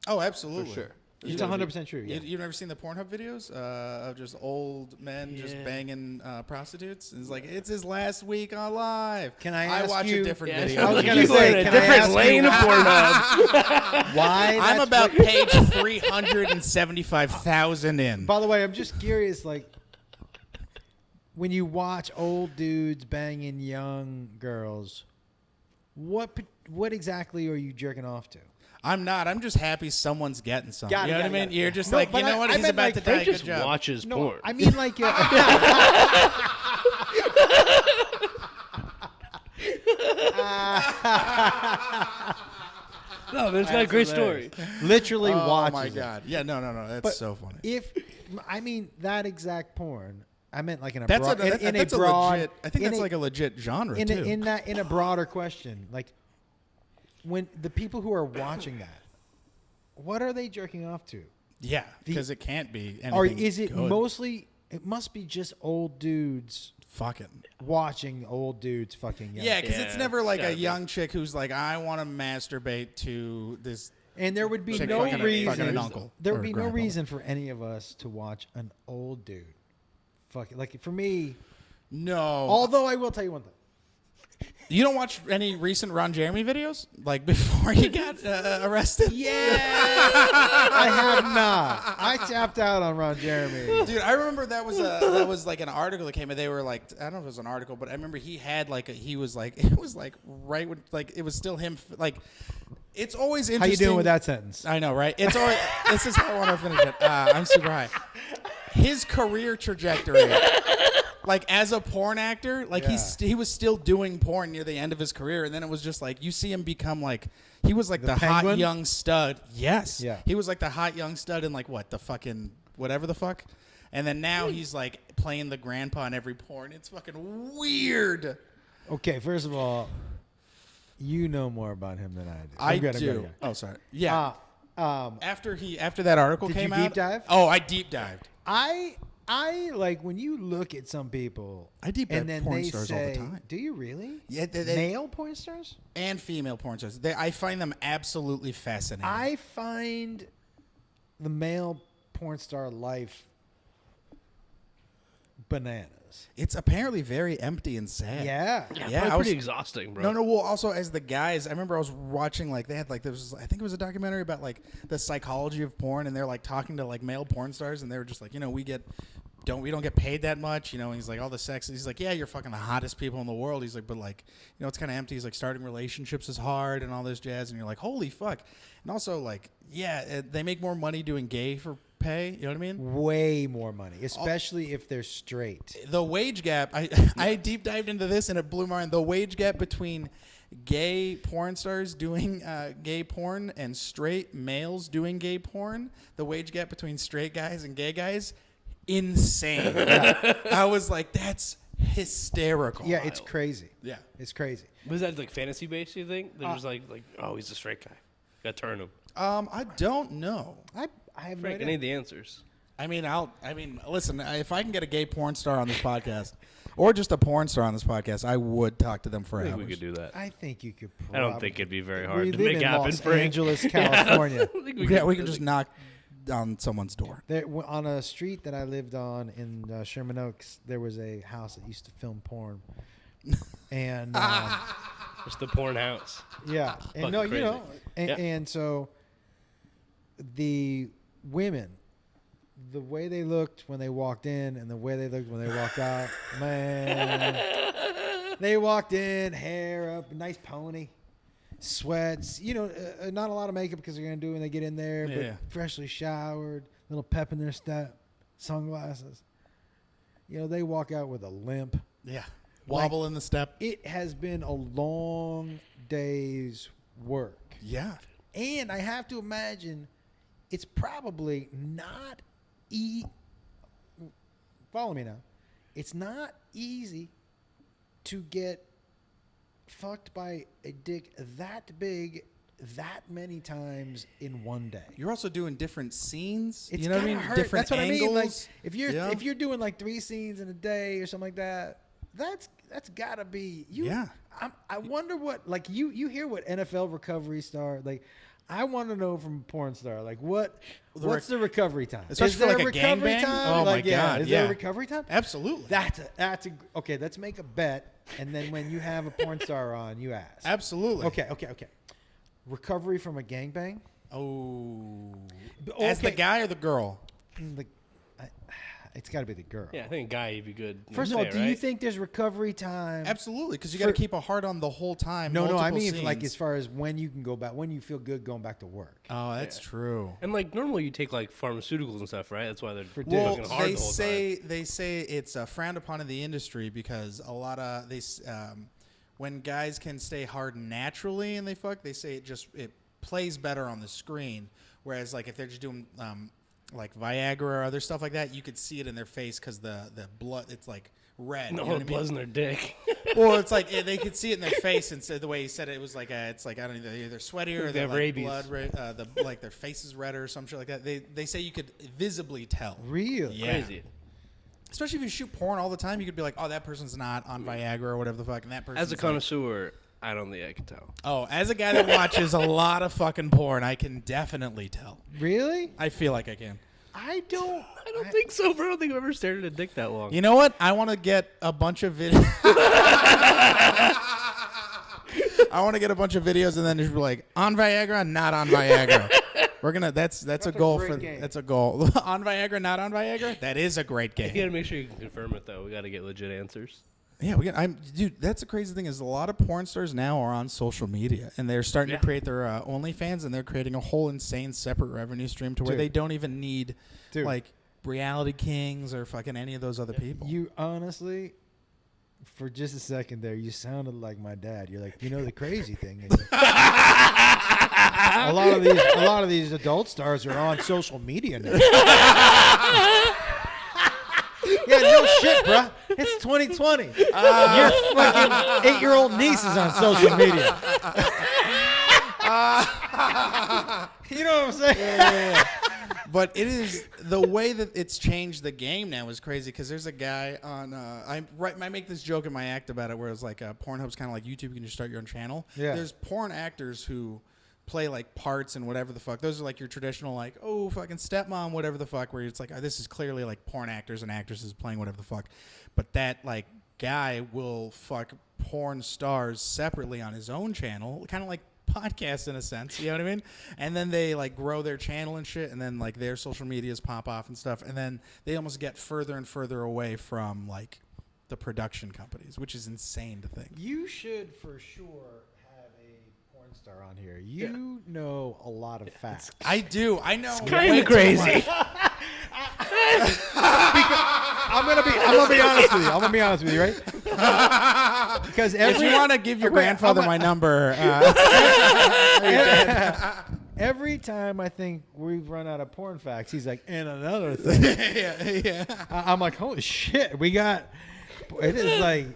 Oh, absolutely. For sure. it's 100% true. Yeah. You've never seen the Pornhub videos of just old men just Yeah. banging prostitutes? It's like it's his last week on live. Can I ask watch you- a different Yeah, video. I was you gonna go say, in a can I different ask you- lane of Pornhub. Why? I'm that's about what- page 375,000 in. By the way, I'm just curious, like, when you watch old dudes banging young girls, what exactly are you jerking off to? I'm not. I'm just happy someone's getting something. Got it, you know got what I it, mean? got it. You're just No, like, but you know what? I He's meant about like to Frank die. Good just job. watches No, porn. I mean like. No, but it's got a great story. Literally Oh watches. my it. God. Yeah, no. That's But so funny. If I mean that exact porn, I meant like in a That's broad, in that's a broad. legit. I think in that's a- like a legit genre in too. in a broader question, like when the people who are watching that, what are they jerking off to? Yeah, because it can't be anything Or is it good. mostly? It must be just old dudes fucking? watching old dudes fucking. Young Yeah, because Yeah, it's never like a gotta be. young chick who's like, I want to masturbate to this. And there would be Chick no fucking reason. an uncle There or would be no grandpa. reason for any of us to watch an old dude. Fuck it. Like for me, No, although I will tell you one thing. you don't watch any recent Ron Jeremy videos, like before he got arrested. Yeah, I have not. I tapped out on Ron Jeremy. Dude, I remember that was like an article that came in. They were like, I don't know if it was an article, but I remember he had like it was like right when like it was still him. Like, it's always How interesting. you doing with that sentence? I know, right? It's always this is how I want to finish it. I'm super high. His career trajectory, like as a porn actor, like Yeah. he was still doing porn near the end of his career, and then it was just like you see him become like he was like the hot Penguin? young stud. Yes, Yeah. he was like the hot young stud in like what the fucking whatever the fuck, and then now he's like playing the grandpa in every porn. It's fucking weird. Okay, first of all, you know more about him than I do. I I'm good, do. Oh, sorry. Yeah. Um, After that article Did you came deep out, dive? Oh, I deep dived. I like when you look at some people. I deep and dive then porn they stars all the say, time. Do you really? Yeah, Male porn stars? and female porn stars. I find them absolutely fascinating. I find the male porn star life bananas. It's apparently very empty and sad. Yeah. Yeah, Probably I was- pretty exhausting, bro. No. Well, also as the guys, I remember I was watching like they had like there was I think it was a documentary about like the psychology of porn, and they're like talking to like male porn stars, and they were just like, we don't get paid that much, and he's like all the sex. He's like, yeah, you're fucking the hottest people in the world. He's like, but like, it's kind of empty. He's like, starting relationships is hard and all this jazz, and you're like, holy fuck. And also like, yeah, they make more money doing gay for pay. You know what I mean? Way more money, especially if they're straight. The wage gap. I deep dived into this and it blew my mind. The wage gap between gay porn stars doing gay porn and straight males doing gay porn. The wage gap between straight guys and gay guys, insane. I was like, that's hysterical. Yeah, it's crazy. Yeah. It's crazy. Was that like fantasy based? You think they're just like, oh, he's a straight guy. Got to turn him. I don't know. I have no Frank, I idea. need the answers. I mean, listen, if I can get a gay porn star on this podcast or just a porn star on this podcast, I would talk to them for I think hours. we could do that. I think you could. I don't think it'd be very We hard to live make in happen, Los Frank. Angeles, California. We can just knock on someone's door. On a street that I lived on in Sherman Oaks, there was a house that used to film porn, and It's the porn house. yeah, and Fucking no, crazy. you know, and, Yeah. and so the women, the way they looked when they walked in, and the way they looked when they walked out, man, they walked in, hair up, nice pony. Sweats, you know, not a lot of makeup because they're gonna do when they get in there, but Yeah. freshly showered, little pep in their step, sunglasses. You know, they walk out with a limp. Yeah. Wobble in the step. It has been a long day's work, Yeah. and I have to imagine it's probably not follow me now. It's not easy to get fucked by a dick that big that many times in one day. You're also doing different scenes. It's you know what I gotta mean? hurt. Different That's what angles. I mean. Like Yeah. if you're doing like 3 scenes in a day or something like that, that's gotta be you. Yeah. I wonder what, like, you hear what NFL recovery star, like, I want to know from a porn star, like, what's the recovery time? Especially Is for, there like, a recovery gangbang? time? Oh, my Like, yeah, God, is there yeah. a recovery time? Absolutely. That's a okay. Let's make a bet, and then when you have a porn star on, you ask. Absolutely. Okay. Recovery from a gangbang? Oh. As the Okay. guy or the girl? It's got to be the girl. Yeah, I think a guy would be good. First of all, Say, do you right? think there's recovery time? Absolutely, because you got to keep a heart on the whole time. No, I multiple mean, like, scenes. as far as when you can go back, when you feel good going back to work. Oh, that's true. And like normally you take like pharmaceuticals and stuff, right? That's why they're Well, fucking hard they the whole say it's frowned upon in the industry because a lot of when guys can stay hard naturally and they fuck, they say it plays better on the screen. Whereas like if they're just doing like Viagra or other stuff like that, you could see it in their face because the blood, it's like red. No, you know what I mean? blood's in their dick. Or it's like they could see it in their face, and so the way he said it was like it's like I don't know, they're either sweaty or They they're have like rabies. blood, like their face is redder or some shit like that. They say you could visibly tell. Really? Yeah. Crazy. Especially if you shoot porn all the time, you could be like, oh, that person's not on Viagra or whatever the fuck, and that person. As a connoisseur, I don't think I can tell. Oh, as a guy that watches a lot of fucking porn, I can definitely tell. Really? I feel like I can. I don't think so, bro. I don't think I've ever stared at a dick that long. You know what? I want to get a bunch of videos. I want to get a bunch of videos and then just be like, on Viagra, not on Viagra. We're gonna. That's a goal great for. game. That's a goal. On Viagra, not on Viagra. That is a great You gotta game. make sure you can confirm it though. We gotta get legit answers. Yeah, dude. That's the crazy thing is a lot of porn stars now are on social media and they're starting Yeah. to create their OnlyFans and they're creating a whole insane separate revenue stream to where Dude. they don't even need Dude. like reality kings or fucking any of those other people. You honestly, for just a second there, you sounded like my dad. You're like, the crazy thing is a lot of these adult stars are on social media now. Yeah, no shit, bruh. It's 2020. Your fucking 8-year-old niece is on social media. You know what I'm saying? Yeah. But it is the way that it's changed the game now is crazy because there's a guy on I make this joke in my act about it where it's like Pornhub's kind of like YouTube. You can just start your own channel. Yeah. There's porn actors who play like parts and whatever the fuck. Those are like your traditional like fucking stepmom whatever the fuck where it's like this is clearly like porn actors and actresses playing whatever the fuck. But that like guy will fuck porn stars separately on his own channel, kind of like podcast in a sense, you know what I mean? And then they like grow their channel and shit, and then like their social medias pop off and stuff, and then they almost get further and further away from like the production companies, which is insane to think. You should for sure have a porn star on here. You know a lot of facts. I do. I know. Kind way of too crazy. much. I'm gonna be honest with you. I'm gonna be honest with you, right? Because if you want to give your grandfather my number, every time I think we've run out of porn facts, he's like, and another thing. yeah. I'm like, holy shit, we got. It is like,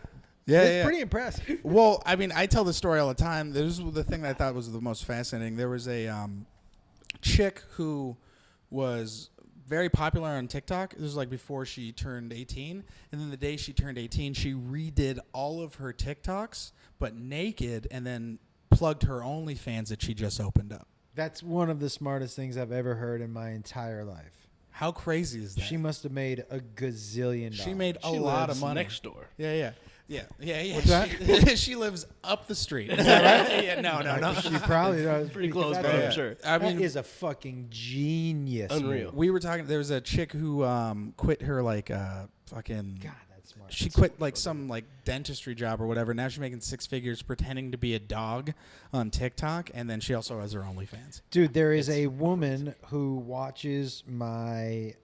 it's pretty impressive. Well, I mean, I tell the story all the time. This was the thing that I thought was the most fascinating. There was a chick who was very popular on TikTok. This was like before she turned 18. And then the day she turned 18, she redid all of her TikToks, but naked, and then plugged her OnlyFans that she just opened up. That's one of the smartest things I've ever heard in my entire life. How crazy is that? She must have made a gazillion dollars. She made a lot of money. Next door. Yeah. What's that? She lives up the street. Is that right? Yeah, no. She probably does. Pretty close, That but is- I'm sure. I that mean, is a fucking genius. Unreal. move. we were talking. There was a chick who quit her fucking. God, that's smart. She quit like some like dentistry job or whatever. Now she's making 6 figures pretending to be a dog on TikTok, and then she also has her OnlyFans. Dude, there is a woman who watches my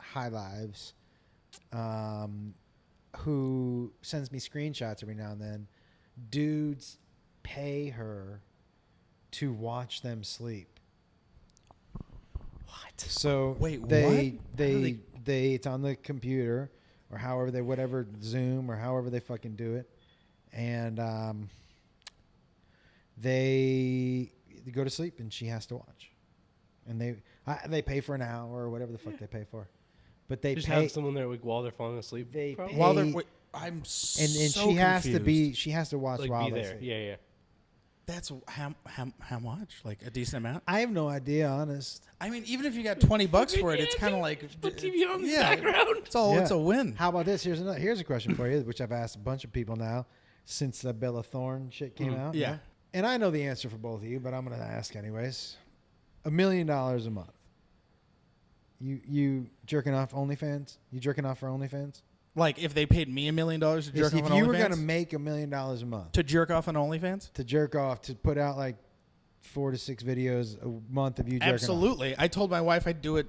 high lives, who sends me screenshots every now and then. Dudes pay her to watch them sleep. What? So Wait, they what? it's on the computer or however they whatever Zoom or however they fucking do it, and they go to sleep and she has to watch, and they pay for an hour or whatever the fuck they pay for, but they Just pay have someone there while they're falling asleep. They probably. pay- While they're, I'm so and she has to confused. she has to watch like while be they there. sleep. Yeah. That's how much? Like a decent amount? I have no idea, honest. I mean, even if you got $20 for it, it's kind of like put TV on in the yeah, background. It's a win. How about this? Here's a question for you, which I've asked a bunch of people now since the Bella Thorne shit came out. Yeah. And I know the answer for both of you, but I'm going to ask anyways. $1 million a month. You jerking off OnlyFans? You jerking off for OnlyFans? Like if they paid me $1 million to jerk off If on you were OnlyFans? going to make $1 million a month To jerk off on OnlyFans? to jerk off, to put out like 4 to 6 videos a month of you jerking off. Absolutely. I told my wife I'd do it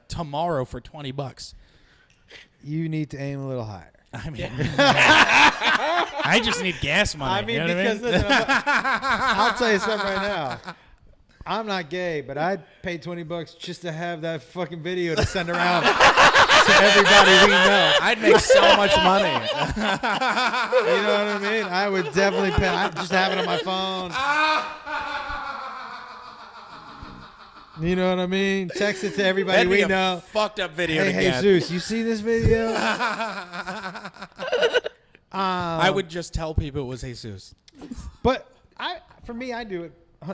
tomorrow for $20. You need to aim a little higher. I mean, I just need gas money. I mean, you know because what I mean? listen, I'll tell you something right now. I'm not gay, but I'd pay $20 just to have that fucking video to send around to everybody we know. I'd make so much money. You know what I mean? I would definitely pay. I'd just have it on my phone. You know what I mean? Text it to everybody That'd be we a know. fucked up video Hey, to get. Jesus, you see this video? I would just tell people it was Jesus. But for me, I do it.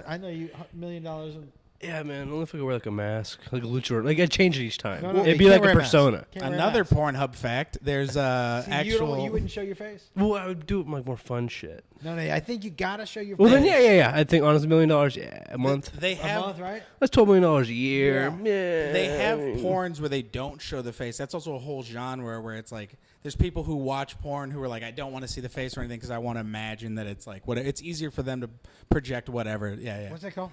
I know you $1 million. Yeah, man. Only if I could wear like a mask, like a luchador. Like I change it each time. No, It'd you be can't like wear a a mask. persona. Can't wear a Another mask. Pornhub fact. There's See, actual. you wouldn't show your face? Well, I would do it like more fun shit. No, I think you gotta show your Well, face. then yeah. I think honestly, $1 million, yeah, a month. They A have month, right? That's $12 million a year. Yeah. Yeah. They have porns where they don't show the face. That's also a whole genre where it's like there's people who watch porn who are like, I don't want to see the face or anything because I want to imagine that it's like what it's easier for them to project whatever. Yeah. What's that called?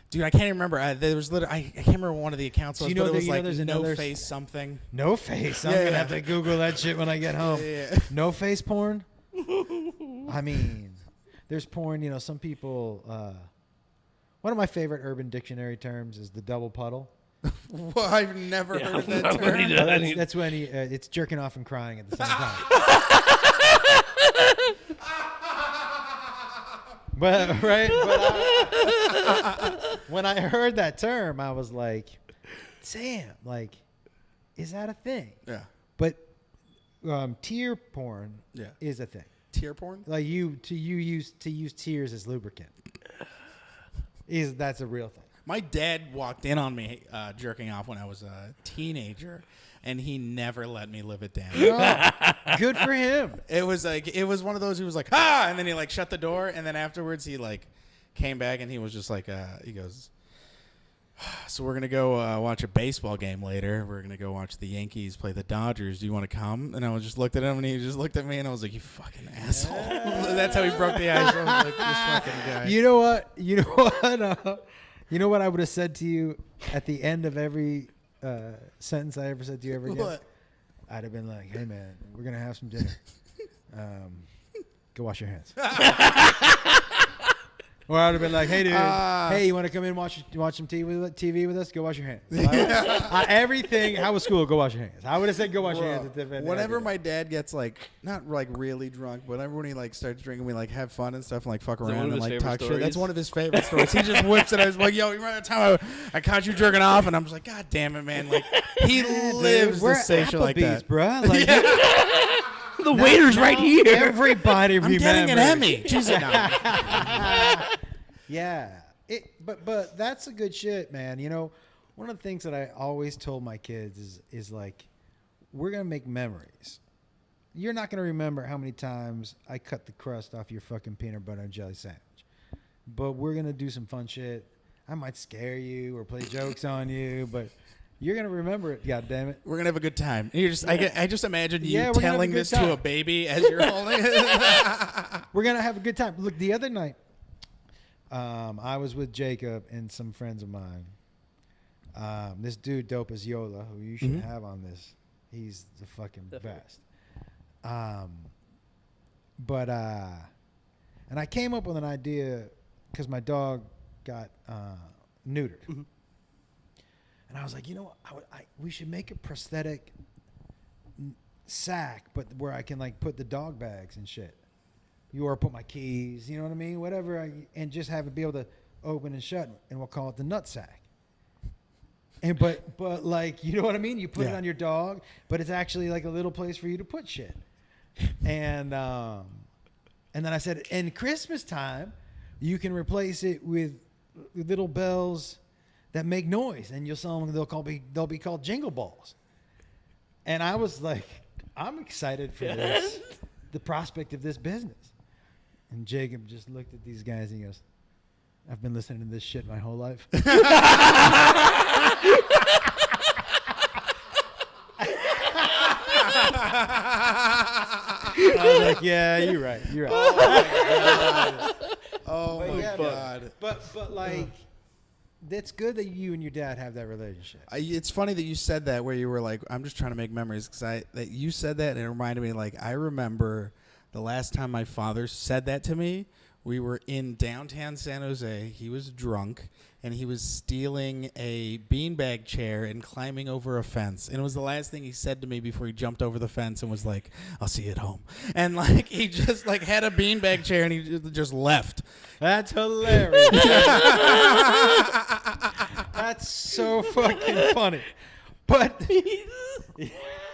Dude, I can't even remember. There was literally I can't remember what one of the accounts was, you know but it that- was you know like there's no another face something. No face. I'm Yeah, gonna yeah. have to Google that shit when I get home. Yeah. No face porn. I mean, there's porn. You know, some people. One of my favorite Urban Dictionary terms is the double puddle. Well, I've never heard of that I'm term. ready to- Well, that's when it's jerking off and crying at the same time. But right, when I heard that term, I was like, "Damn! Like, is that a thing?" Yeah. But tear porn Yeah. is a thing. Tear porn? Like use tears as lubricant. That's a real thing. My dad walked in on me jerking off when I was a teenager, and he never let me live it down. Oh, good for him. It was one of those. He was like, "Ah!" and then he like shut the door, and then afterwards he like came back and he was just like, he goes, "So we're gonna go watch a baseball game later. We're gonna go watch the Yankees play the Dodgers. Do you want to come?" And I was just looked at him, and he just looked at me, and I was like, "You fucking asshole!" That's how he broke the ice. I was like, "This fucking guy." You know what? You know what? You know what I would have said to you at the end of every sentence I ever said to you ever again? What? I'd have been like, "Hey man, we're gonna have some dinner. Go wash your hands." Or I'd have been like, "Hey dude, hey, you want to come in and watch some TV with us? Go wash your hands." Everything. How was school? Go wash your hands. I would have said, "Go wash your hands." Whenever my dad gets like not like really drunk, but whenever when he like starts drinking, we like have fun and stuff and like fuck one around of and his like talk favorite shit. That's stories? one of his favorite stories. He just whips it. I was like, "Yo, you remember that time I caught you jerking off?" And I'm just like, "God damn it, man!" Like he lives We're to say shit like that. bruh. Like, The waiter's right here. Everybody I'm remembers. getting an Emmy. Jesus, no. Yeah. But that's a good shit, man. You know, one of the things that I always told my kids is like, we're going to make memories. You're not going to remember how many times I cut the crust off your fucking peanut butter and jelly sandwich. But we're going to do some fun shit. I might scare you or play jokes on you, but you're going to remember it, goddammit. We're gonna have a good time. You just, I just imagine you Yeah, we're gonna have a telling good this time. to a baby as you're holding it. We're going to have a good time. Look, the other night, I was with Jacob and some friends of mine. This dude, dope as Yola, who you should have on this. He's the fucking best. And I came up with an idea because my dog got neutered. Mm-hmm. And I was like, you know what? We should make a prosthetic sack, but where I can like put the dog bags and shit. Or put my keys, you know what I mean? Whatever, and just have it be able to open and shut, and we'll call it the nut sack. And but like, you know what I mean? You put it on your dog, but it's actually like a little place for you to put shit. And then I said, in Christmas time, you can replace it with little bells that make noise, and you'll sell them. They'll be called jingle balls. And I was like, I'm excited for this, the prospect of this business. And Jacob just looked at these guys and he goes, I've been listening to this shit my whole life. I was like, yeah, you're right. You're right. Oh my God. But like, that's good that you and your dad have that relationship. It's funny that you said that, where you were like, I'm just trying to make memories, because that you said that and it reminded me, like, I remember the last time my father said that to me. We were in downtown San Jose. He was drunk, and he was stealing a beanbag chair and climbing over a fence. And it was the last thing he said to me before he jumped over the fence and was like, I'll see you at home. And, like, he just, like, had a beanbag chair, and he just left. That's hilarious. That's so fucking funny. But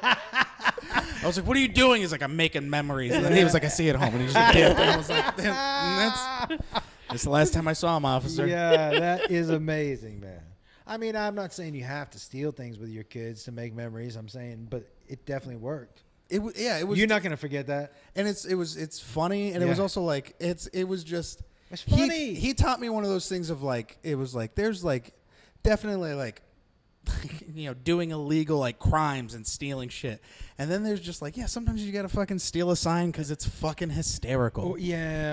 I was like, what are you doing? He's like, I'm making memories. And then he was like, I see you at home. And he just dipped. And I was like, that's the last time I saw him, officer. Yeah, that is amazing, man. I mean, I'm not saying you have to steal things with your kids to make memories. I'm saying, but it definitely worked. It was. You're not gonna forget that. And it's funny, and it was also like it was just. It's funny. He taught me one of those things of like, it was like, there's like definitely like you know, doing illegal like crimes and stealing shit, and then there's just like, yeah, sometimes you gotta fucking steal a sign because it's fucking hysterical.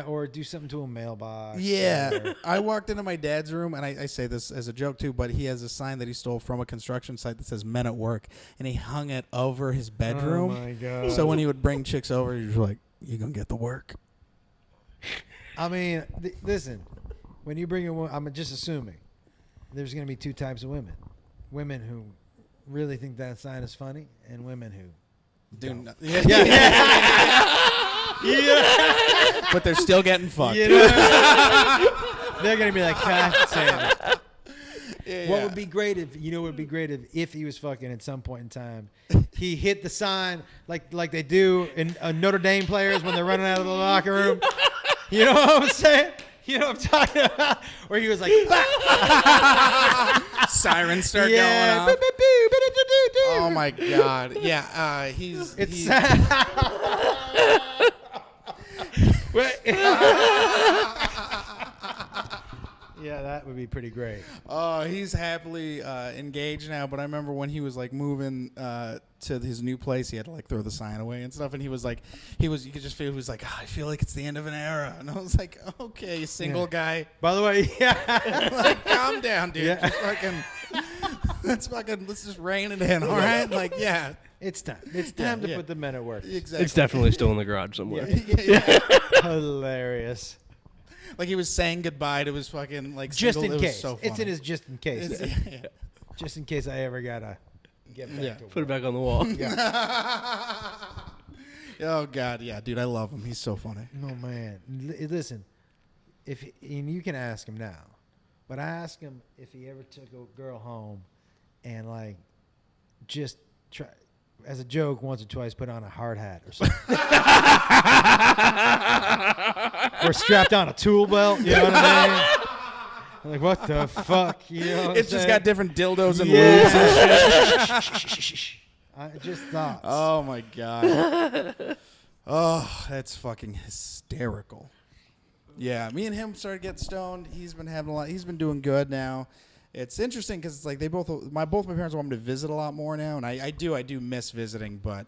Or do something to a mailbox. Yeah. I walked into my dad's room, and I say this as a joke too, but he has a sign that he stole from a construction site that says "Men at Work," and he hung it over his bedroom. Oh my God. So when he would bring chicks over, he was like, "You gonna get the work?" I mean, listen, when you bring a woman, I'm just assuming there's going to be two types of women. Women who really think that sign is funny, and women who don't. Yeah. Yeah. But they're still getting fucked. You know? They're going to be like, God damn it. What would be great if he was fucking at some point in time, he hit the sign like they do in Notre Dame players when they're running out of the locker room. You know what I'm saying? You know what I'm talking about? Where he was like, sirens start going off. Oh my God. Yeah. Yeah, that would be pretty great. Oh, he's happily engaged now. But I remember when he was like moving to his new place, he had to like throw the sign away and stuff. And he was like, you could just feel he was like, I feel like it's the end of an era. And I was like, okay, single guy. By the way, yeah, like, calm down, dude. Yeah. Just fucking. let's just rein it in, all right? Like, yeah. It's time. It's time to put the men at work. Exactly. It's definitely still in the garage somewhere. Yeah. Hilarious. Like he was saying goodbye to his fucking like Just single. in It was case. so It's in funny. his just in case. Yeah. Just in case I ever gotta get back to work. Put it back on the wall. Oh God, yeah, dude, I love him. He's so funny. No man. Listen, and you can ask him now, but I asked him if he ever took a girl home and like just try as a joke once or twice put on a hard hat or something. Or strapped on a tool belt, you know what I mean? I'm like, what the fuck? You know what It's I'm just saying? got different dildos and lubes and shit. I just thought. Oh my God. Oh, that's fucking hysterical. Yeah, me and him started getting stoned. He's been having a lot. He's been doing good now. It's interesting because it's like both my parents want me to visit a lot more now, and I do miss visiting, but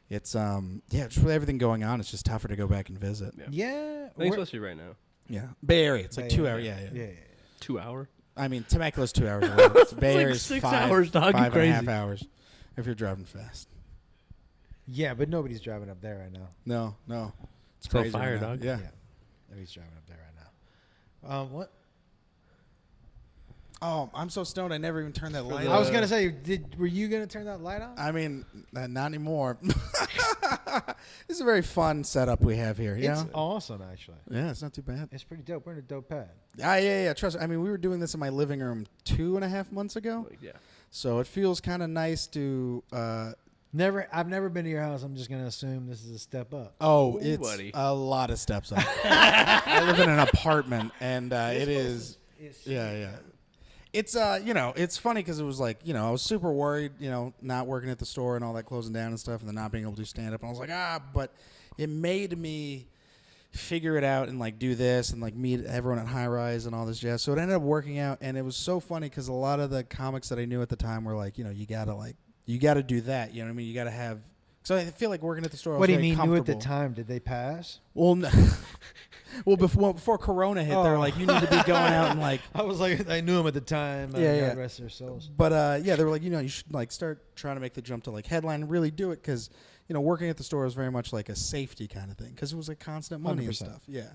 it's just with everything going on, it's just tougher to go back and visit. Yeah. I think especially right now. Yeah, Bay Area, it's like Bay 2 Area. hours. Yeah. 2 hour? I mean, Temecula's 2 hours away. Bay like Area's 6 5 hours, dog. You 5.5 crazy. hours if you're driving fast. Yeah, but nobody's driving up there right now. No, it's Still crazy fire, right now. dog. Yeah. Nobody's driving up there right now. What? Oh, I'm so stoned. I never even turned that light I was on. gonna say, were you gonna turn that light on? I mean, not anymore. This is a very fun setup we have here. It's Yeah. awesome, actually. Yeah, it's not too bad. It's pretty dope. We're in a dope pad. Yeah. Trust me. I mean, we were doing this in my living room 2.5 months ago, Like, yeah. so it feels kind of nice to. I've never been to your house. I'm just gonna assume this is a step up. Oh, Ooh, it's buddy. a lot of steps up. I live in an apartment, and it is. Yeah. It's it's funny because it was like, I was super worried, not working at the store and all that closing down and stuff, and then not being able to do stand up. And I was like, but it made me figure it out and like do this and like meet everyone at High Rise and all this jazz. So it ended up working out, and it was so funny because a lot of the comics that I knew at the time were like, you gotta do that. You know what I mean? You gotta have. So I feel like working at the store. What do you was very mean? You at the comfortable. time? Did they pass? Well, no. Well, before Corona hit, they were like, you need to be going out and like. I was like, I knew them at the time. Yeah. God rest their souls. But they were like, you should like start trying to make the jump to like headline and really do it because working at the store was very much like a safety kind of thing because it was like constant money 100%. and stuff. Yeah.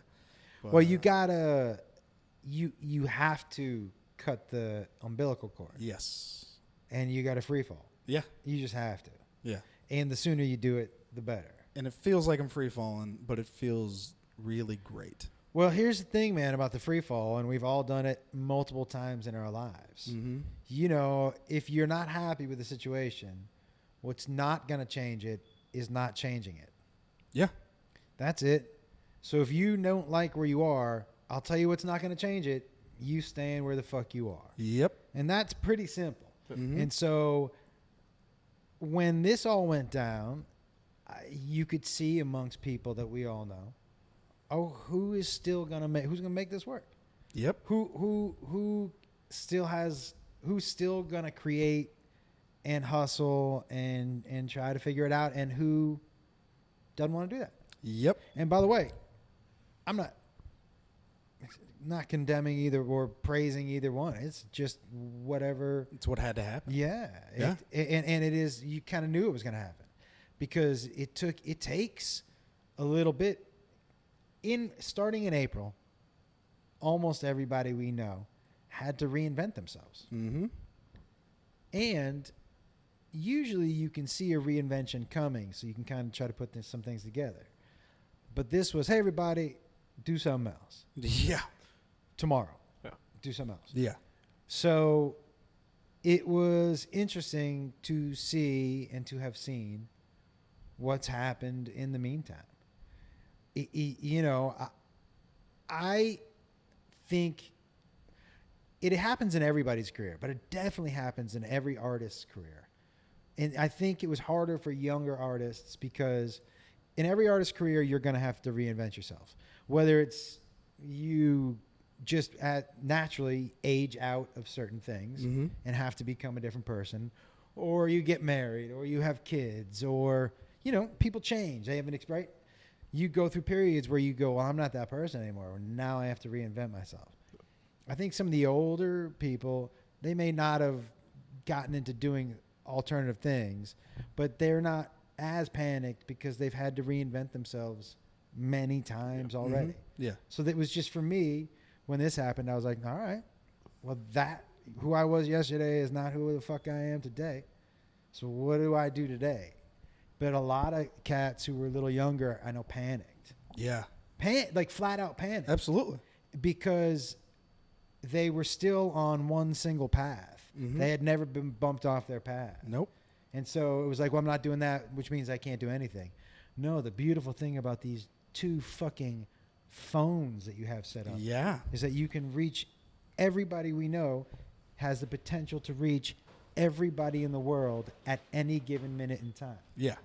But, Well, you gotta, you have to cut the umbilical cord, Yes. and you got to free fall. Yeah. You just have to, Yeah. and the sooner you do it, the better. And it feels like I'm free falling, but it feels really great. Well, here's the thing, man, about the free fall, and we've all done it multiple times in our lives. Mm-hmm. If you're not happy with the situation, what's not going to change it is not changing it. Yeah. That's it. So if you don't like where you are, I'll tell you what's not going to change it. You stand where the fuck you are. Yep. And that's pretty simple. Mm-hmm. And so when this all went down, you could see amongst people that we all know, who's going to make this work? Yep. Who's still going to create and hustle and try to figure it out, and who doesn't want to do that? Yep. And by the way, I'm not condemning either or praising either one. It's just whatever. It's what had to happen. Yeah. Yeah. And it is, you kind of knew it was going to happen because it takes a little bit. Starting in April, almost everybody we know had to reinvent themselves. Mm-hmm. And usually you can see a reinvention coming, so you can kind of try to put some things together. But this was, hey, everybody, do something else. Yeah. Tomorrow. Yeah. Do something else. Yeah. So it was interesting to see and to have seen what's happened in the meantime. I think it happens in everybody's career, but it definitely happens in every artist's career. And I think it was harder for younger artists because in every artist's career, you're going to have to reinvent yourself. Whether it's you just naturally age out of certain things Mm-hmm. and have to become a different person, or you get married, or you have kids, or, people change. They have right? You go through periods where you go, well, I'm not that person anymore. Now I have to reinvent myself. I think some of the older people, they may not have gotten into doing alternative things, but they're not as panicked because they've had to reinvent themselves many times already. Yeah. So that was just for me when this happened. I was like, all right, well, that who I was yesterday is not who the fuck I am today. So what do I do today? But a lot of cats who were a little younger, I know, panicked. Yeah. Like flat out panicked. Absolutely. Because they were still on one single path. Mm-hmm. They had never been bumped off their path. Nope. And so it was like, well, I'm not doing that, which means I can't do anything. No, the beautiful thing about these 2 fucking phones that you have set up is that you can reach everybody we know, has the potential to reach everybody in the world at any given minute in time. Yeah.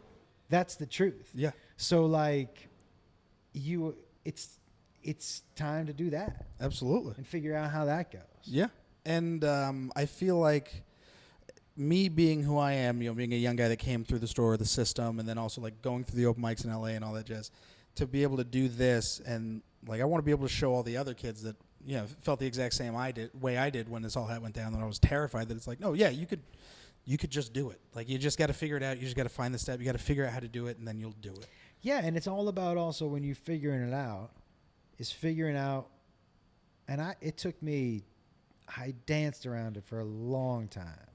That's the truth. Yeah. So like it's time to do that. Absolutely. And figure out how that goes. Yeah. And I feel like me being who I am, being a young guy that came through the store, the system, and then also like going through the open mics in LA and all that jazz, to be able to do this, and like I want to be able to show all the other kids that felt the exact same way I did when this all went down, that I was terrified that it's like, no, yeah, you could just do it. Like you just got to figure it out. You just got to find the step. You got to figure out how to do it, and then you'll do it. Yeah, and it's all about also when you figuring it out, is figuring out, and it took me, I danced around it for a long time.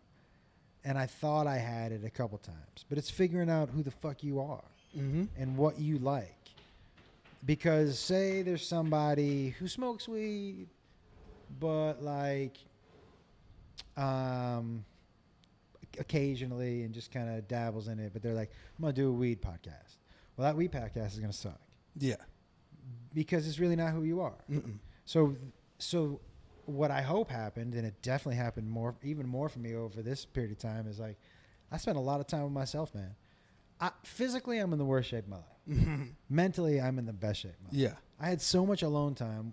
And I thought I had it a couple times. But it's figuring out who the fuck you are and what you like. Because say there's somebody who smokes weed, but like occasionally and just kind of dabbles in it. But they're like, I'm going to do a weed podcast. Well, that weed podcast is going to suck. Yeah. Because it's really not who you are. Mm-mm. So what I hope happened, and it definitely happened even more for me over this period of time, is like I spent a lot of time with myself, man. Physically, I'm in the worst shape of my life. Mm-hmm. Mentally, I'm in the best shape of my life. Yeah. I had so much alone time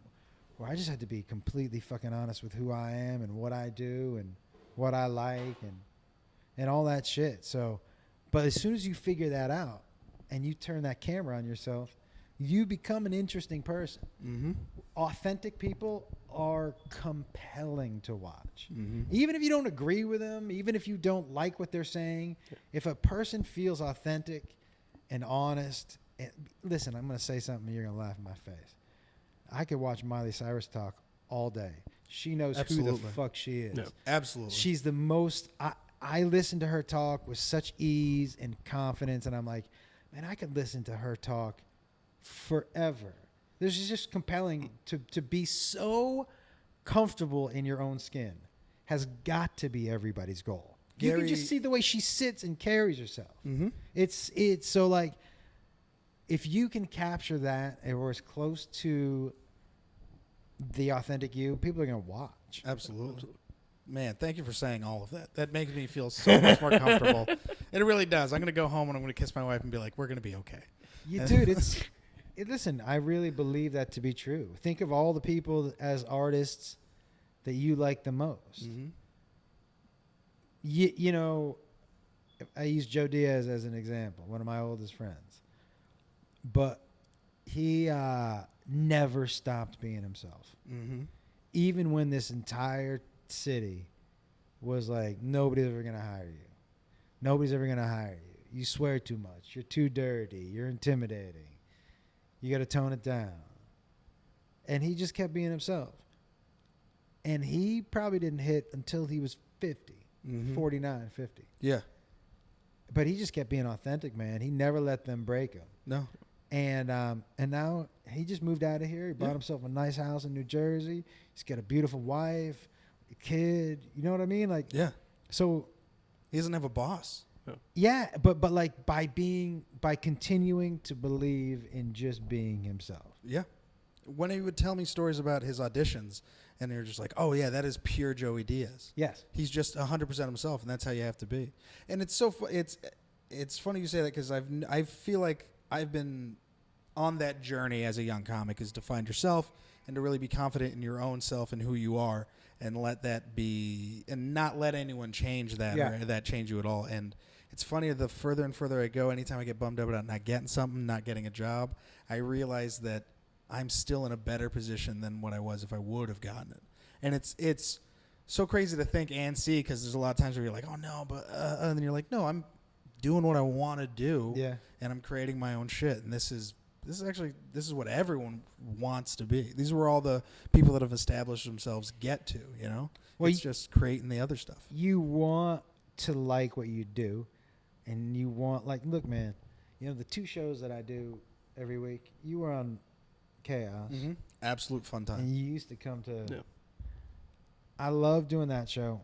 where I just had to be completely fucking honest with who I am and what I do and what I like and all that shit. So, but as soon as you figure that out and you turn that camera on yourself, you become an interesting person. Mm-hmm. Authentic people are compelling to watch. Mm-hmm. Even if you don't agree with them, even if you don't like what they're saying, if a person feels authentic and honest, listen, I'm going to say something and you're going to laugh in my face. I could watch Miley Cyrus talk all day. She knows Absolutely. who the fuck she is. No. Absolutely. She's the most, I listen to her talk with such ease and confidence, and I'm like, man, I could listen to her talk forever. This is just compelling to be so comfortable in your own skin has got to be everybody's goal. You can just see the way she sits and carries herself. Mm-hmm. It's so like if you can capture that or as close to the authentic you, people are going to watch. Absolutely. Man, thank you for saying all of that. That makes me feel so much more comfortable. It really does. I'm going to go home and I'm going to kiss my wife and be like, we're going to be okay. Dude, listen, I really believe that to be true. Think of all the people as artists that you like the most. Mm-hmm. You know, I use Joe Diaz as an example, one of my oldest friends. But he never stopped being himself. Mm-hmm. Even when this entire city was like, nobody's ever going to hire you. Nobody's ever going to hire you. You swear too much. You're too dirty. You're intimidating. You got to tone it down. And he just kept being himself. And he probably didn't hit until he was 50, 49, 50. Yeah. But he just kept being authentic, man. He never let them break him. No. And now he just moved out of here. He bought himself a nice house in New Jersey. He's got a beautiful wife, a kid. You know what I mean? Like, Yeah. So He doesn't have a boss. yeah, but like by continuing to believe in just being himself. Yeah. When he would tell me stories about his auditions, and they're just like, oh, yeah, that is pure Joey Diaz. Yes. He's just 100% himself, and that's how you have to be. And it's so it's funny you say that because I feel like I've been on that journey as a young comic, is to find yourself and to really be confident in your own self and who you are, and let that be, and not let anyone change that or that change you at all. And it's funny, the further and further I go, anytime I get bummed out about not getting something, not getting a job, I realize that I'm still in a better position than what I was if I would have gotten it. And it's so crazy to think and see, because there's a lot of times where you're like, oh no, but and then you're like, no, I'm doing what I want to do, and I'm creating my own shit, and this is what everyone wants to be. These were all the people that have established themselves get to, you know. Well, it's just creating the other stuff. You want to like what you do, and you want, like, look, man, you know, the 2 shows that I do every week, you were on Chaos. Mm-hmm. Absolute fun time. And you used to come to. Yeah. I love doing that show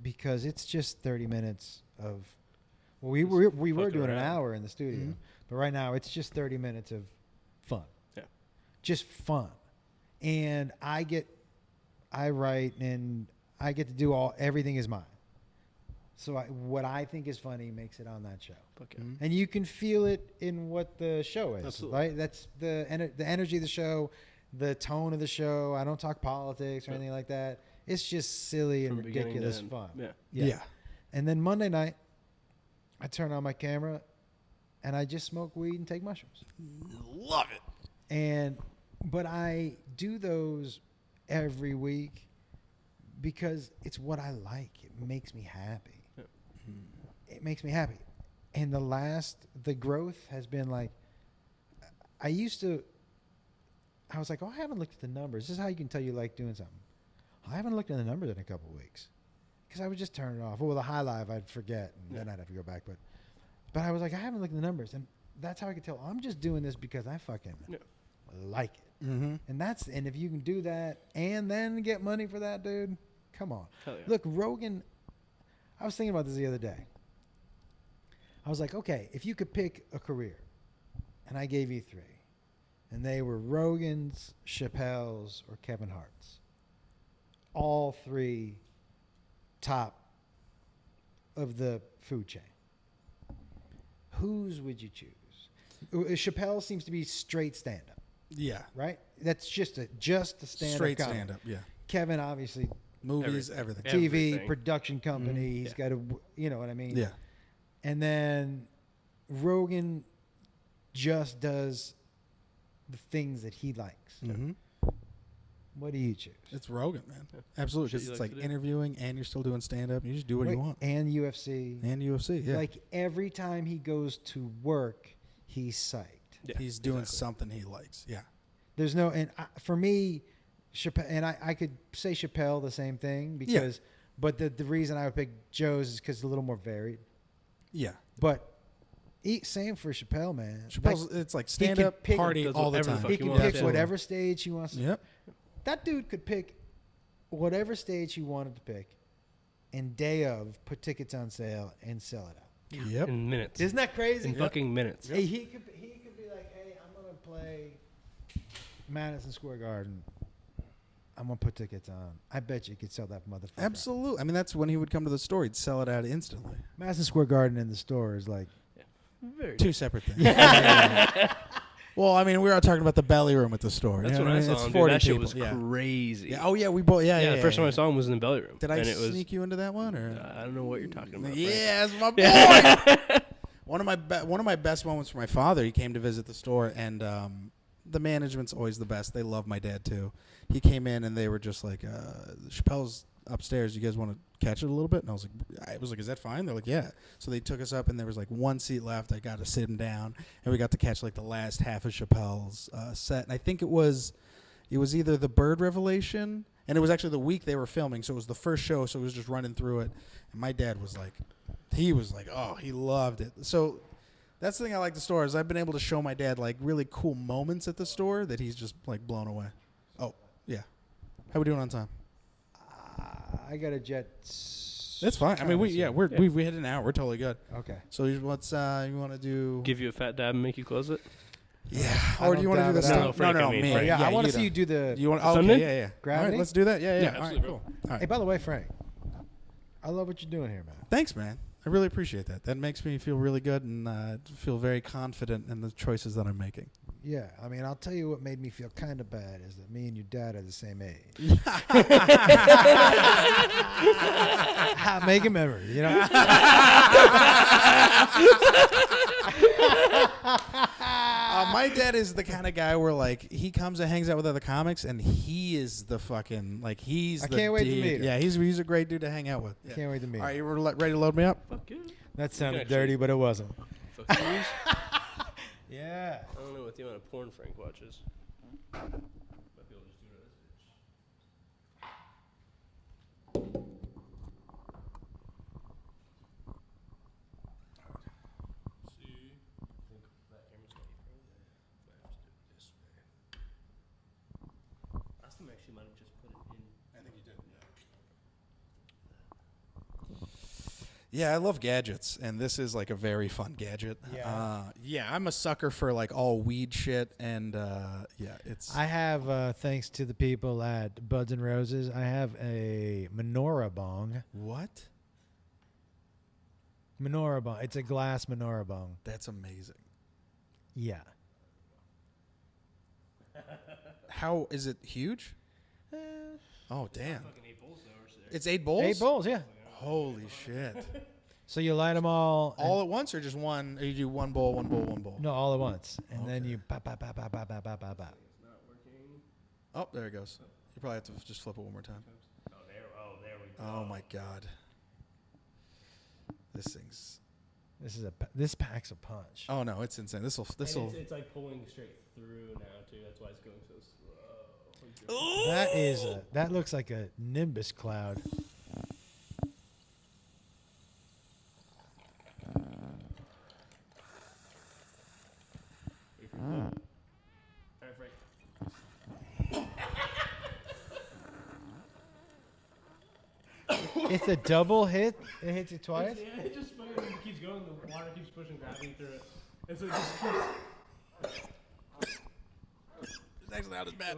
because it's just 30 minutes of. Well, we were doing an hour in the studio, but right now it's just 30 minutes of fun. Yeah, just fun, and I write and I get to do everything is mine. So what I think is funny makes it on that show. Okay. Mm-hmm. And you can feel it in what the show is. Absolutely. Right? That's the energy of the show, the tone of the show. I don't talk politics or anything like that. It's just silly and ridiculous fun. Yeah. And then Monday night, I turn on my camera and I just smoke weed and take mushrooms. Love it. But I do those every week because it's what I like. It makes me happy. It makes me happy. And the growth has been like, I was like, oh, I haven't looked at the numbers. This is how you can tell you like doing something. I haven't looked at the numbers in a couple of weeks because I would just turn it off. Well, the high live, I'd forget, and then I'd have to go back. But I was like, I haven't looked at the numbers. And that's how I could tell. I'm just doing this because I fucking like it. Mm-hmm. And if you can do that and then get money for that, dude, come on. Yeah. Look, Rogan, I was thinking about this the other day. I was like, okay, if you could pick a career, and I gave you 3, and they were Rogan's, Chappelle's, or Kevin Hart's, all 3 top of the food chain, whose would you choose? Chappelle seems to be straight stand-up. Yeah. Right? That's just a stand-up. Straight stand-up, yeah. Kevin, obviously. Movies, everything. TV, production company. He's got you know what I mean? Yeah. And then Rogan just does the things that he likes. Mm-hmm. What do you choose? It's Rogan, man. Absolutely. Because it's like interviewing and you're still doing stand-up. You just do what you want. And UFC. Yeah. Like every time he goes to work, he's psyched. Yeah, he's doing something he likes. Yeah. There's no, and for me, Chappelle, and I could say Chappelle the same thing because, but the reason I would pick Joe's is because it's a little more varied. Yeah. But same for Chappelle, man. Chappelle's, it's like stand-up party all the time. He can pick whatever stage he wants to. Yep. That dude could pick whatever stage he wanted to pick and day of put tickets on sale and sell it out. Yep. In minutes. Isn't that crazy? In fucking minutes. Hey, he could be like, hey, I'm going to play Madison Square Garden. I'm going to put tickets on. I bet you could sell that motherfucker. Absolutely. I mean, that's when he would come to the store. He'd sell it out instantly. Madison Square Garden in the store is like... Two separate things. Well, I mean, we were talking about the belly room at the store. That's what I saw him do. That shit was crazy. Yeah. Oh, yeah, we both... Yeah, the first time I saw him was in the belly room. Did I sneak you into that one? Or I don't know what you're talking about. Yeah, that's my boy. One of my best moments for my father, he came to visit the store, and the management's always the best. They love my dad, too. He came in, and they were just like, Chappelle's upstairs. You guys want to catch it a little bit? And I was like, is that fine? They're like, yeah. So they took us up, and there was like 1 seat left. I got to sit him down, and we got to catch like the last half of Chappelle's set. And I think it was either the Bird Revelation, and it was actually the week they were filming. So it was the first show, so it was just running through it. And my dad was like, oh, he loved it. So that's the thing I like the store is I've been able to show my dad like really cool moments at the store that he's just like blown away. Oh, yeah. How we doing on time? I got a jet. That's fine. I mean, we hit an hour. We're totally good. Okay. So you want to do? Give you a fat dab and make you close it? Yeah. Or do you want to do the stuff? No, me. Frank. Yeah, I want to see you do the. You want? Okay, yeah. Gravity? All right, let's do that. Yeah. Absolutely, all right, cool. All right. Hey, by the way, Frank, I love what you're doing here, man. Thanks, man. I really appreciate that. That makes me feel really good and feel very confident in the choices that I'm making. Yeah, I mean, I'll tell you what made me feel kind of bad is that me and your dad are the same age. Making memories, you know? my dad is the kind of guy where like he comes and hangs out with other comics, and he is the fucking like he's. I the can't wait to dude. meet him. Yeah, he's a great dude to hang out with. I Yeah. can't wait to meet All right, him. you were ready to load me up? Fuck yeah. That sounded actually- dirty, but it wasn't. Fuck yous. Yeah. I don't know what the amount of porn Frank watches. Might be able to just do it on this bitch. See, I think that camera's not even if I have to do it this way. Last time I actually might have just put it in. I think you did. Yeah, I love gadgets, and this is like a very fun gadget. Yeah. I'm a sucker for like all weed shit, and it's. I have, thanks to the people at Buds and Roses, I have a menorah bong. What? Menorah bong. It's a glass menorah bong. That's amazing. Yeah. How is it huge? Oh damn! Fucking 8 bowls though, or so. It's 8 bowls. 8 bowls, yeah. Holy shit! So you light them all. All at once, or just one? Or you do one bowl, one bowl, one bowl? No, all at once. And then you pop, pop, pop, pop, pop, pop, pop, pop, pop. It's not working. Oh, there it goes. You probably have to just flip it one more time. There we go. Oh my god! This thing's. This packs a punch. Oh no, it's insane. This will. It's like pulling straight through now too. That's why it's going so slow. That looks like a nimbus cloud. All right, Frank. It's a double hit. It hits you twice. Yeah, it just fucking keeps going. The water keeps pushing gravity through it, and so it just keeps. It's actually not as bad.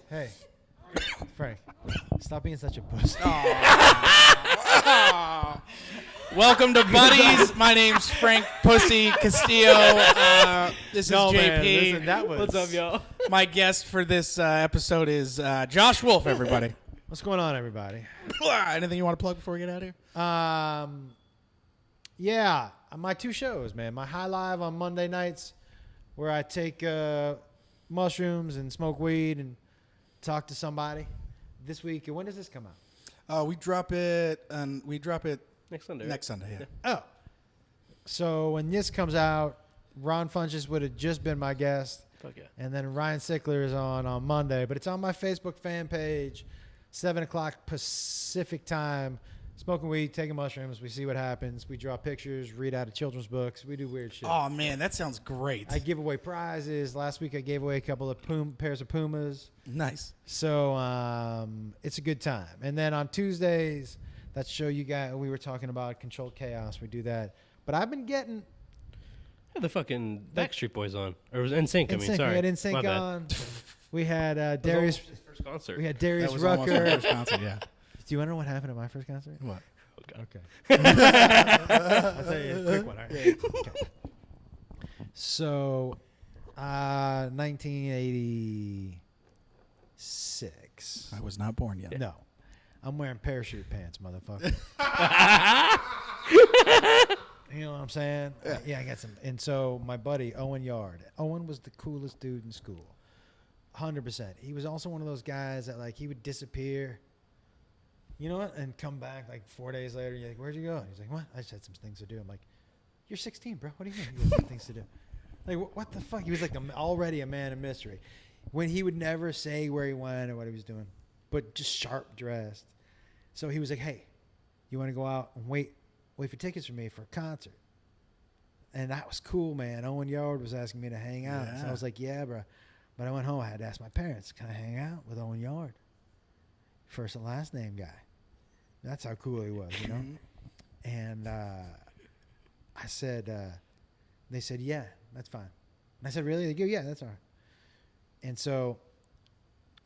Hey, Frank, stop being such a pussy. Welcome to Buddies. My name's Frank Pussy Castillo. This is JP. Man, listen, that was. What's up, y'all? My guest for this episode is Josh Wolf, everybody. What's going on, everybody? Anything you want to plug before we get out of here? Yeah, my 2 shows, man. My High Live on Monday nights, where I take mushrooms and smoke weed and talk to somebody. This week, when does this come out? We drop it Next Sunday. next Sunday. Yeah. Oh, so when this comes out, Ron Funches would have just been my guest, Fuck yeah. and then Ryan Sickler is on Monday. But it's on my Facebook fan page, 7 o'clock Pacific time. Smoking weed, taking mushrooms. We see what happens. We draw pictures, read out of children's books. We do weird shit. Oh man, that sounds great. I give away prizes. Last week I gave away a couple of pairs of Pumas. Nice. So it's a good time. And then on Tuesdays, that show you got, we were talking about Controlled Chaos. We do that. But I've been getting Had the fucking Backstreet Boys on, or was NSYNC? I mean, NSYNC. sorry. We had My NSYNC bad. on. We had That was Darius. almost his first concert. We had That Darius was almost my Rucker. first concert. Yeah. Do you want to know what happened at my first concert? What? Okay. I'll tell you a quick one. All right. Okay. So, 1986. I was not born yet. No. I'm wearing parachute pants, motherfucker. You know what I'm saying? Yeah, I got some. And so my buddy, Owen Yard. Owen was the coolest dude in school. 100%. He was also one of those guys that, like, he would disappear, you know what, and come back, like, 4 days later. You're like, where'd you go? And he's like, what? I just had some things to do. I'm like, you're 16, bro. What do you mean you have things to do? Like, what the fuck? He was, like, already a man of mystery. When he would never say where he went or what he was doing, but just sharp dressed. So he was like, hey, you want to go out and wait for tickets for me for a concert? And that was cool, man. Owen Yard was asking me to hang out. So I was like, yeah, bro. But I went home. I had to ask my parents, can I hang out with Owen Yard? First and last name guy. That's how cool he was, you know? And I said, they said, yeah, that's fine. And I said, really? They go, yeah, that's all right. And so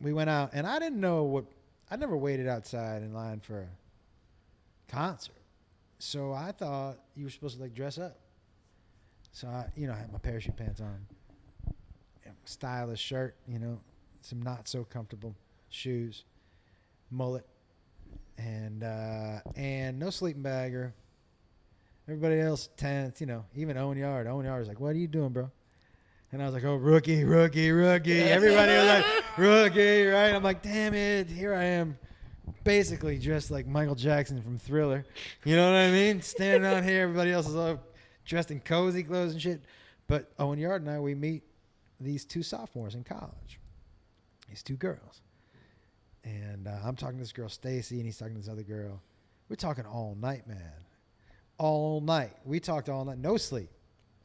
we went out, and I didn't know I never waited outside in line for a concert. So I thought you were supposed to, like, dress up. So I had my parachute pants on, stylish shirt, some not so comfortable shoes, mullet, and no sleeping bag. Or everybody else tense, even Owen Yard. Owen Yard was like, what are you doing, bro? And I was like, oh, rookie, rookie, rookie. Everybody was like, rookie, right? I'm like, damn it. Here I am, basically dressed like Michael Jackson from Thriller. You know what I mean? Standing out here. Everybody else is all dressed in cozy clothes and shit. But Owen Yard and I, we meet these 2 sophomores in college. These 2 girls. And I'm talking to this girl, Stacy, and he's talking to this other girl. We're talking all night, man. All night. We talked all night. No sleep.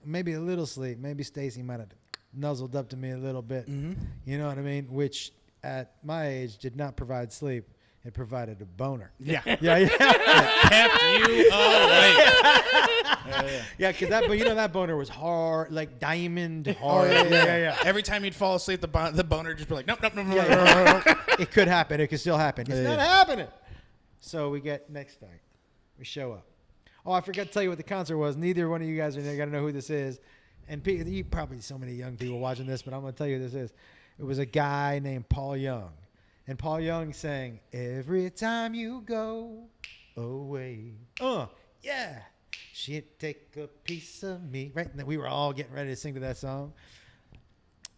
Maybe a little sleep. Maybe Stacy might have nuzzled up to me a little bit. Mm-hmm. You know what I mean? Which at my age did not provide sleep. It provided a boner. Yeah. Yeah. Kept you awake. Yeah, because that boner was hard, like diamond hard. Yeah. Every time you'd fall asleep, the boner just be like, nope. It could happen. It could still happen. It's not happening. So we get next night. We show up. Oh, I forgot to tell you what the concert was. Neither one of you guys are got to know who this is. And you probably so many young people watching this, but I'm going to tell you who this is. It was a guy named Paul Young. And Paul Young sang, every time you go away. Yeah. She'd take a piece of me. Right? And we were all getting ready to sing to that song.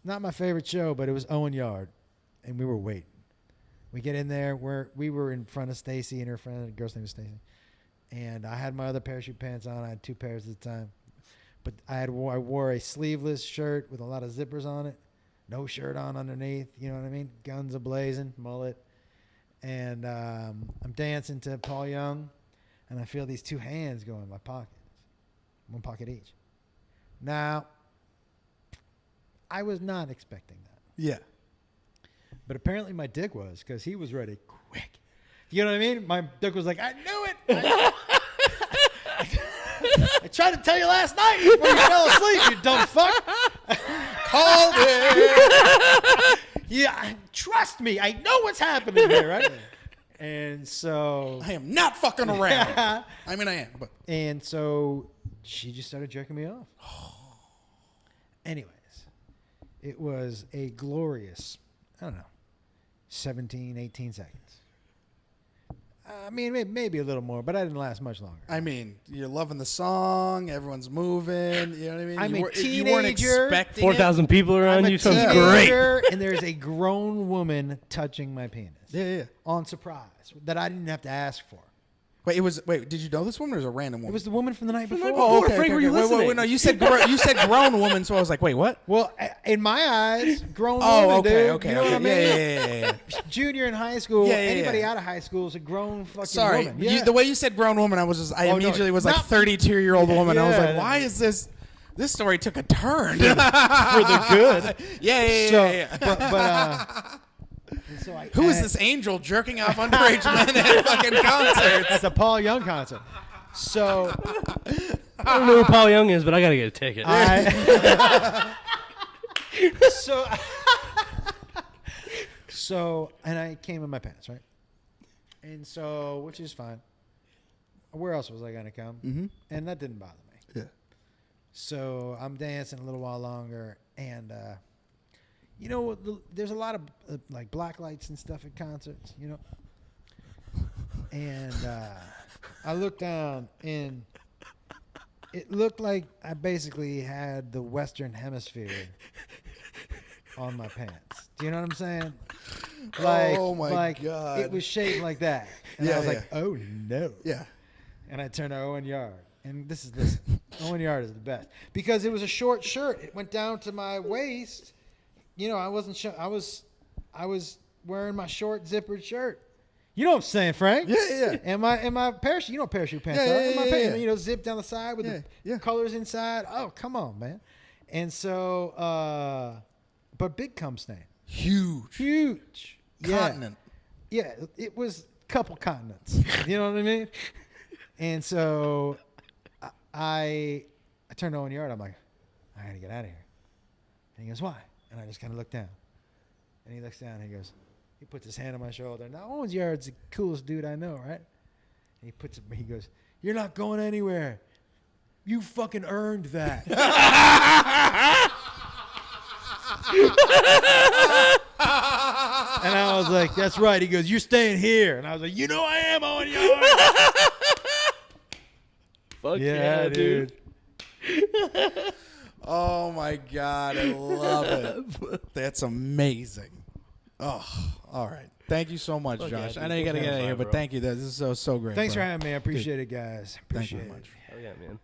Not my favorite show, but it was Owen Yard. And we were waiting. We get in there. We were in front of Stacy and her friend. The girl's name was Stacy. And I had my other parachute pants on. I had 2 pairs at the time. But I wore a sleeveless shirt with a lot of zippers on it. No shirt on underneath. You know what I mean? Guns a-blazing, mullet. And I'm dancing to Paul Young. And I feel these 2 hands go in my pockets. 1 pocket each. Now, I was not expecting that. Yeah. But apparently my dick was, because he was ready quick. You know what I mean? My dick was like, I knew it. I tried to tell you last night before you fell asleep, you dumb fuck. Called it. Yeah, trust me. I know what's happening here, right? And so I am not fucking around. I mean, I am. But. And so she just started jerking me off. Anyways, it was a glorious, 17, 18 seconds. I mean, maybe a little more, but I didn't last much longer. I mean, you're loving the song. Everyone's moving. You know what I mean? I'm a teenager. You weren't expecting 4,000 people around you. Sounds Teenager, great. And there's a grown woman touching my penis. Yeah. On surprise that I didn't have to ask for. Wait, did you know this woman or was it a random woman? It was the woman from the night before. Oh, okay. Frank, were you listening? Wait, no, you said grown woman, so I was like, wait, what? Well, in my eyes, grown woman, dude. Okay. You know what I mean? Yeah. Junior in high school, anybody out of high school is a grown fucking woman. Yeah. The way you said grown woman, I immediately was like 32-year-old woman. I was like, why is this? This story took a turn for the good. Yeah. Who is this angel jerking off underage men at fucking concerts? At the Paul Young concert. So I don't know who Paul Young is, but I gotta get a ticket. So, and I came in my pants, right? And so, which is fine. Where else was I gonna come? Mm-hmm. And that didn't bother me. Yeah. So I'm dancing a little while longer, and there's a lot of like black lights and stuff at concerts, and I looked down, and it looked like I basically had the Western Hemisphere on my pants. Do you know what I'm saying? Like, oh my God. It was shaped like that, and I was like, oh no. Yeah. And I turned to Owen Yard. And listen, Owen Yard is the best. Because it was a short shirt. It went down to my waist. I wasn't sure. I was wearing my short zippered shirt. You know what I'm saying, Frank? Yeah. And my parachute, parachute pants. Yeah. Zip down the side with the colors inside. Oh, come on, man. And so, but big cum stain. Huge. Continent. Yeah, it was a couple continents. You know what I mean? And so I turned to Owen Yard. I'm like, I got to get out of here. And he goes, why? And I just kind of look down. And he looks down and he puts his hand on my shoulder. Now, Owen Yard's the coolest dude I know, right? And he goes, you're not going anywhere. You fucking earned that. And I was like, that's right. He goes, you're staying here. And I was like, I am, Owen Yard. Fuck yeah, dude. Oh my God, I love it. That's amazing. Oh, all right. Thank you so much, Fuck yeah, Josh. dude. I know you got to Thank get you, out of here, but bro. thank you. This is so great. Thanks bro. for having me. I appreciate it, guys. Thank you Appreciate very it. much. Oh yeah, man.